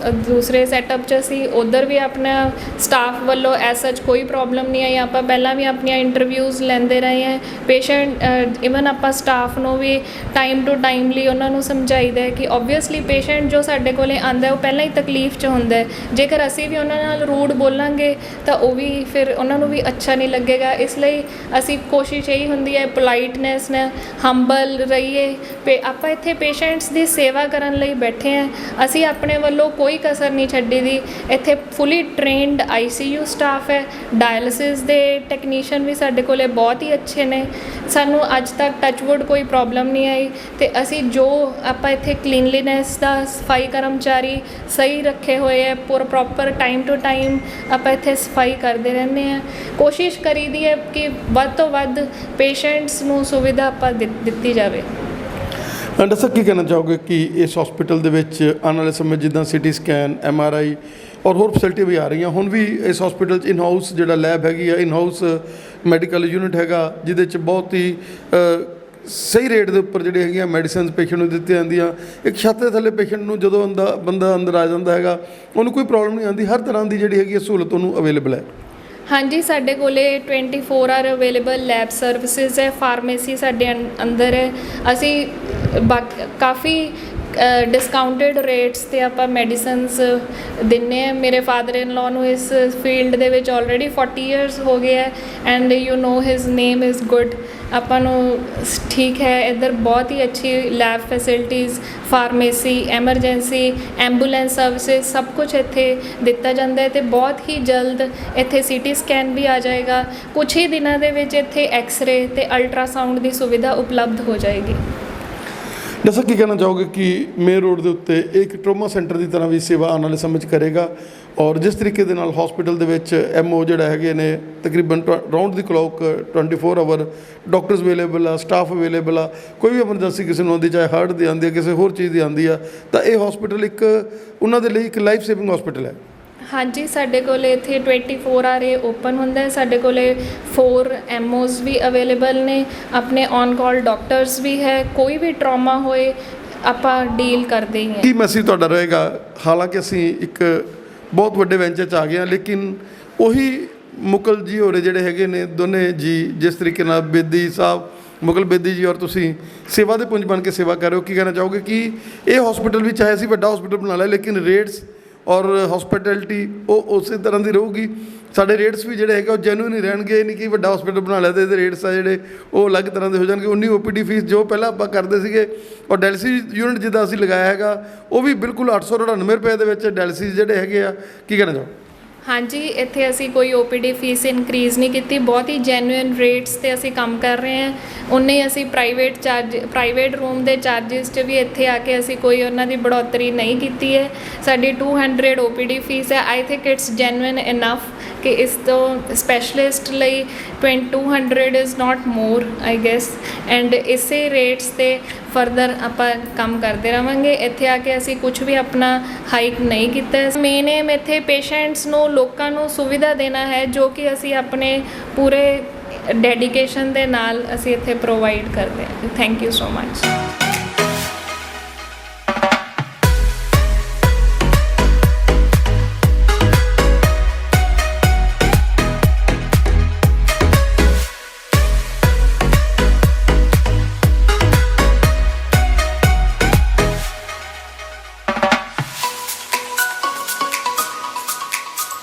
ਦੂਸਰੇ ਸੈਟਅਪ 'ਚ ਸੀ, ਉੱਧਰ ਵੀ ਆਪਣਾ ਸਟਾਫ ਵੱਲੋਂ ਐਸ ਸੱਚ ਕੋਈ ਪ੍ਰੋਬਲਮ ਨਹੀਂ ਆਈ। ਆਪਾਂ ਪਹਿਲਾਂ ਵੀ ਆਪਣੀਆਂ ਇੰਟਰਵਿਊਜ਼ ਲੈਂਦੇ ਰਹੇ ਹਾਂ। ਪੇਸ਼ੈਂਟ ਈਵਨ ਆਪਾਂ ਸਟਾਫ ਨੂੰ ਵੀ ਟਾਈਮ ਟੂ ਟਾਈਮਲੀ ਉਹਨਾਂ ਨੂੰ ਸਮਝਾਈਦਾ ਹੈ ਕਿ ਓਬਵੀਅਸਲੀ ਪੇਸ਼ੈਂਟ ਜੋ ਸਾਡੇ ਕੋਲੇ ਆਉਂਦਾ ਉਹ ਪਹਿਲਾਂ ਹੀ ਤਕਲੀਫ 'ਚ ਹੁੰਦਾ ਹੈ। ਜੇਕਰ ਅਸੀਂ ਵੀ ਉਹਨਾਂ ਨਾਲ ਰੂਡ ਬੋਲਾਂਗੇ ਤਾਂ ਉਹ ਵੀ ਫਿਰ ਉਹਨਾਂ ਨੂੰ ਵੀ ਅੱਛਾ ਨਹੀਂ ਲੱਗੇਗਾ। ਇਸ ਲਈ ਅਸੀਂ ਕੋਸ਼ਿਸ਼ ਇਹੀ ਹੁੰਦੀ ਹੈ, ਪੋਲਾਈਟਨੈਸ ਨਾਲ, ਹੰਬਲ ਰਹੀਏ ਆਪਾਂ ਇੱਥੇ ਪੇਸ਼ੈਂਟਸ ਦੀ ਸੇਵਾ ਕਰਨ ਲਈ ਬੈਠੇ ਹਾਂ। ਅਸੀਂ ਆਪਣੇ ਵੱਲੋਂ ਕੋਈ ਕਸਰ ਨਹੀਂ ਛੱਡੀ ਦੀ। ਇੱਥੇ ਫੁੱਲੀ ਟ੍ਰੇਨਡ ICU ਸਟਾਫ ਹੈ। ਡਾਇਲਿਸਿਸ ਦੇ ਟੈਕਨੀਸ਼ੀਅਨ ਵੀ ਸਾਡੇ ਕੋਲੇ ਬਹੁਤ ਹੀ ਅੱਛੇ ਨੇ। ਸਾਨੂੰ ਅੱਜ ਤੱਕ ਟੱਚਵੁੱਡ ਕੋਈ ਪ੍ਰੋਬਲਮ ਨਹੀਂ ਆਈ। ਅਤੇ ਅਸੀਂ ਜੋ ਆਪਾਂ ਇੱਥੇ ਕਲੀਨਲੀਨੈਸ ਦਾ ਸਫਾਈ ਕਰਮਚਾਰੀ ਸਹੀ ਰੱਖੇ ਹੋਏ ਹੈ, ਪ੍ਰੋਪਰ ਟਾਈਮ ਟੂ ਟਾਈਮ ਆਪਾਂ ਇੱਥੇ ਸਫਾਈ ਕਰਦੇ ਰਹਿੰਦੇ ਹਾਂ। ਕੋਸ਼ਿਸ਼ ਕਰੀਦੀ ਹੈ ਕਿ ਵੱਧ ਤੋਂ ਵੱਧ ਪੇਸ਼ੈਂਟਸ ਨੂੰ ਸੁਵਿਧਾ ਆਪਾਂ ਦਿੱਤੀ ਜਾਵੇ। ਡਾਕਟਰ ਸਾਹਿਬ ਕੀ ਕਹਿਣਾ ਚਾਹੋਗੇ ਕਿ ਇਸ ਹਸਪੀਟਲ ਦੇ ਵਿੱਚ ਆਉਣ ਵਾਲੇ ਸਮੇਂ ਜਿੱਦਾਂ CT ਸਕੈਨ, MRI ਔਰ ਹੋਰ ਫੈਸਿਲਿਟੀ ਵੀ ਆ ਰਹੀਆਂ, ਹੁਣ ਵੀ ਇਸ ਹਸਪੀਟਲ 'ਚ ਇਨ ਹਾਊਸ ਜਿਹੜਾ ਲੈਬ ਹੈਗੀ ਆ, ਇਨ ਹਾਊਸ ਮੈਡੀਕਲ ਯੂਨਿਟ ਹੈਗਾ, ਜਿਹਦੇ 'ਚ ਬਹੁਤ ਹੀ ਸਹੀ ਰੇਟ ਦੇ ਉੱਪਰ ਜਿਹੜੇ ਹੈਗੀਆਂ ਮੈਡੀਸਿਨਸ ਪੇਸ਼ੈਂਟ ਨੂੰ ਦਿੱਤੀਆਂ ਜਾਂਦੀਆਂ। ਇੱਕ ਛੱਤ ਦੇ ਥੱਲੇ ਪੇਸ਼ੈਂਟ ਨੂੰ ਜਦੋਂ ਬੰਦਾ ਅੰਦਰ ਆ ਜਾਂਦਾ ਹੈਗਾ, ਉਹਨੂੰ ਕੋਈ ਪ੍ਰੋਬਲਮ ਨਹੀਂ ਆਉਂਦੀ। ਹਰ ਤਰ੍ਹਾਂ ਦੀ ਜਿਹੜੀ ਹੈਗੀ ਸਹੂਲਤ ਉਹਨੂੰ ਅਵੇਲੇਬਲ ਹੈ। ਹਾਂਜੀ, ਸਾਡੇ ਕੋਲੇ 24 ਆਰ ਅਵੇਲੇਬਲ ਲੈਬ ਸਰਵਿਸਿਜ਼ ਹੈ। ਫਾਰਮੇਸੀ ਸਾਡੇ ਅੰਦਰ ਹੈ। ਅਸੀਂ ਕਾਫੀ ਡਿਸਕਾਊਂਟਡ ਰੇਟਸ 'ਤੇ ਆਪਾਂ ਮੈਡੀਸਨਸ ਦਿੰਦੇ ਹਾਂ। ਮੇਰੇ ਫਾਦਰ ਇਨ ਲਾਅ ਨੂੰ ਇਸ ਫੀਲਡ ਦੇ ਵਿੱਚ ਆਲਰੇਡੀ 40 ਇਅਰਸ ਹੋ ਗਏ ਹੈ and you know his name is good. ਆਪਾਂ ਨੂੰ ਠੀਕ ਹੈ। ਇੱਧਰ ਬਹੁਤ ਹੀ ਅੱਛੀ lab facilities, pharmacy, emergency, ambulance services ਸਭ ਕੁਝ ਇੱਥੇ ਦਿੱਤਾ ਜਾਂਦਾ ਹੈ। ਅਤੇ ਬਹੁਤ ਹੀ ਜਲਦ ਇੱਥੇ CT ਸਕੈਨ ਵੀ ਆ ਜਾਏਗਾ। ਕੁਛ ਹੀ ਦਿਨਾਂ ਦੇ ਵਿੱਚ ਇੱਥੇ ਐਕਸ-ਰੇ ਅਤੇ ਅਲਟਰਾਸਾਊਂਡ ਦੀ ਸੁਵਿਧਾ ਉਪਲਬਧ ਹੋ ਜਾਏਗੀ। ਦੱਸੋ ਕੀ ਕਹਿਣਾ ਚਾਹੋਗੇ ਕਿ ਮੇਨ ਰੋਡ ਦੇ ਉੱਤੇ ਇੱਕ ਟਰੋਮਾ ਸੈਂਟਰ ਦੀ ਤਰ੍ਹਾਂ ਵੀ ਸੇਵਾ ਆਉਣ ਵਾਲੇ ਸਮੇਂ 'ਚ ਕਰੇਗਾ, ਔਰ ਜਿਸ ਤਰੀਕੇ ਦੇ ਨਾਲ ਹਸਪੀਟਲ ਦੇ ਵਿੱਚ MO ਜਿਹੜਾ ਹੈਗੇ ਨੇ ਤਕਰੀਬਨ round the clock 24 hour doctors available ਆ, ਸਟਾਫ ਅਵੇਲੇਬਲ ਆ। ਕੋਈ ਵੀ ਐਮਰਜੈਂਸੀ ਕਿਸੇ ਨੂੰ ਆਉਂਦੀ, ਚਾਹੇ ਹਾਰਟ ਦੀ ਆਉਂਦੀ ਹੈ, ਕਿਸੇ ਹੋਰ ਚੀਜ਼ ਦੀ ਆਉਂਦੀ ਆ, ਤਾਂ ਇਹ ਹਸਪੀਟਲ ਇੱਕ ਉਹਨਾਂ ਦੇ ਲਈ ਇੱਕ ਲਾਈਫ ਸੇਵਿੰਗ ਹਸਪੀਟਲ ਹੈ। ਹਾਂਜੀ, ਸਾਡੇ ਕੋਲ ਇੱਥੇ 24 ਆਰ ਓਪਨ ਹੁੰਦਾ ਹੈ। ਸਾਡੇ ਕੋਲ 4 MOs ਵੀ ਅਵੇਲੇਬਲ ਨੇ, ਆਪਣੇ ਔਨ ਕਾਲ ਡਾਕਟਰਸ ਵੀ ਹੈ। ਕੋਈ ਵੀ ਟਰਾਮਾ ਹੋਏ ਆਪਾਂ ਡੀਲ ਕਰਦੇ ਹੀ ਹਾਂ। ਕੀ ਮੈਸੇਜ ਤੁਹਾਡਾ ਰਹੇਗਾ? ਹਾਲਾਂਕਿ ਅਸੀਂ ਇੱਕ ਬਹੁਤ ਵੱਡੇ ਵੈਂਚਰ 'ਚ ਆ ਗਏ ਹਾਂ, ਲੇਕਿਨ ਉਹੀ ਮੁਕਲ ਜੀ ਹੋਰੇ ਜਿਹੜੇ ਹੈਗੇ ਨੇ ਦੋਨੇ ਜੀ, ਜਿਸ ਤਰੀਕੇ ਨਾਲ ਬੇਦੀ ਸਾਹਿਬ, ਮੁਗਲ ਬੇਦੀ ਜੀ ਔਰ ਤੁਸੀਂ ਸੇਵਾ ਦੇ ਪੁੰਜ ਬਣ ਕੇ ਸੇਵਾ ਕਰ ਰਹੇ ਹੋ, ਕੀ ਕਹਿਣਾ ਚਾਹੋਗੇ ਕਿ ਇਹ ਹਸਪੀਟਲ ਵੀ ਚਾਹੇ ਅਸੀਂ ਵੱਡਾ ਹਸਪੀਟਲ ਬਣਾ ਲਿਆ, ਲੇਕਿਨ ਰੇਟਸ ਔਰ ਹਸਪੀਟੈਲਿਟੀ ਉਹ ਉਸੇ ਤਰ੍ਹਾਂ ਦੀ ਰਹੂਗੀ। ਸਾਡੇ ਰੇਟਸ ਵੀ ਜਿਹੜੇ ਹੈਗੇ ਉਹ ਜੈਨੂਇਨ ਹੀ ਰਹਿਣਗੇ। ਇਹ ਨਹੀਂ ਕਿ ਵੱਡਾ ਹਸਪੀਟਲ ਬਣਾ ਲਿਆ ਅਤੇ ਇਹਦੇ ਰੇਟਸ ਆ ਜਿਹੜੇ ਉਹ ਅਲੱਗ ਤਰ੍ਹਾਂ ਦੇ ਹੋ ਜਾਣਗੇ। 19 OPD ਫੀਸ ਜੋ ਪਹਿਲਾਂ ਆਪਾਂ ਕਰਦੇ ਸੀਗੇ, ਔਰ ਡਾਇਲਿਸਿਸ ਯੂਨਿਟ ਜਿੱਦਾਂ ਅਸੀਂ ਲਗਾਇਆ ਹੈਗਾ, ਉਹ ਵੀ ਬਿਲਕੁਲ 899 ਰੁਪਏ ਦੇ ਵਿੱਚ ਡਾਇਲਿਸਿਸ ਜਿਹੜੇ ਹੈਗੇ ਆ। ਕੀ ਕਹਿਣਾ ਚਾਹੋ? ਹਾਂਜੀ, ਇੱਥੇ ਅਸੀਂ ਕੋਈ OPD ਫੀਸ ਇਨਕਰੀਜ਼ ਨਹੀਂ ਕੀਤੀ। ਬਹੁਤ ਹੀ ਜੈਨੂਇਨ ਰੇਟਸ 'ਤੇ ਅਸੀਂ ਕੰਮ ਕਰ ਰਹੇ ਹਾਂ। ਉਨੇ ਹੀ ਅਸੀਂ ਪ੍ਰਾਈਵੇਟ ਰੂਮ ਦੇ ਚਾਰਜਿਸ 'ਚ ਵੀ ਇੱਥੇ ਆ ਕੇ ਅਸੀਂ ਕੋਈ ਉਹਨਾਂ ਦੀ ਬੜੋਤਰੀ ਨਹੀਂ ਕੀਤੀ ਹੈ। ਸਾਡੀ 200 OPD ਫੀਸ ਹੈ। I think it's genuine enough ਕਿ ਇਸ ਤੋਂ ਸਪੈਸ਼ਲਿਸਟ ਲਈ 200 is not more I guess. And ਇਸੇ ਰੇਟਸ 'ਤੇ ਫਰਦਰ ਆਪਾਂ ਕੰਮ ਕਰਦੇ ਰਹਾਂਗੇ। ਇੱਥੇ ਆ ਕੇ ਅਸੀਂ ਕੁਝ ਵੀ ਆਪਣਾ ਹਾਈਕ ਨਹੀਂ ਕੀਤਾ। ਮੇਨ ਏਮ ਇੱਥੇ ਪੇਸ਼ੈਂਟਸ ਨੂੰ, ਲੋਕਾਂ ਨੂੰ ਸੁਵਿਧਾ ਦੇਣਾ ਹੈ, ਜੋ ਕਿ ਅਸੀਂ ਆਪਣੇ ਪੂਰੇ ਡੈਡੀਕੇਸ਼ਨ ਦੇ ਨਾਲ ਅਸੀਂ ਇੱਥੇ ਪ੍ਰੋਵਾਈਡ ਕਰਦੇ ਹਾਂ। Thank you so much.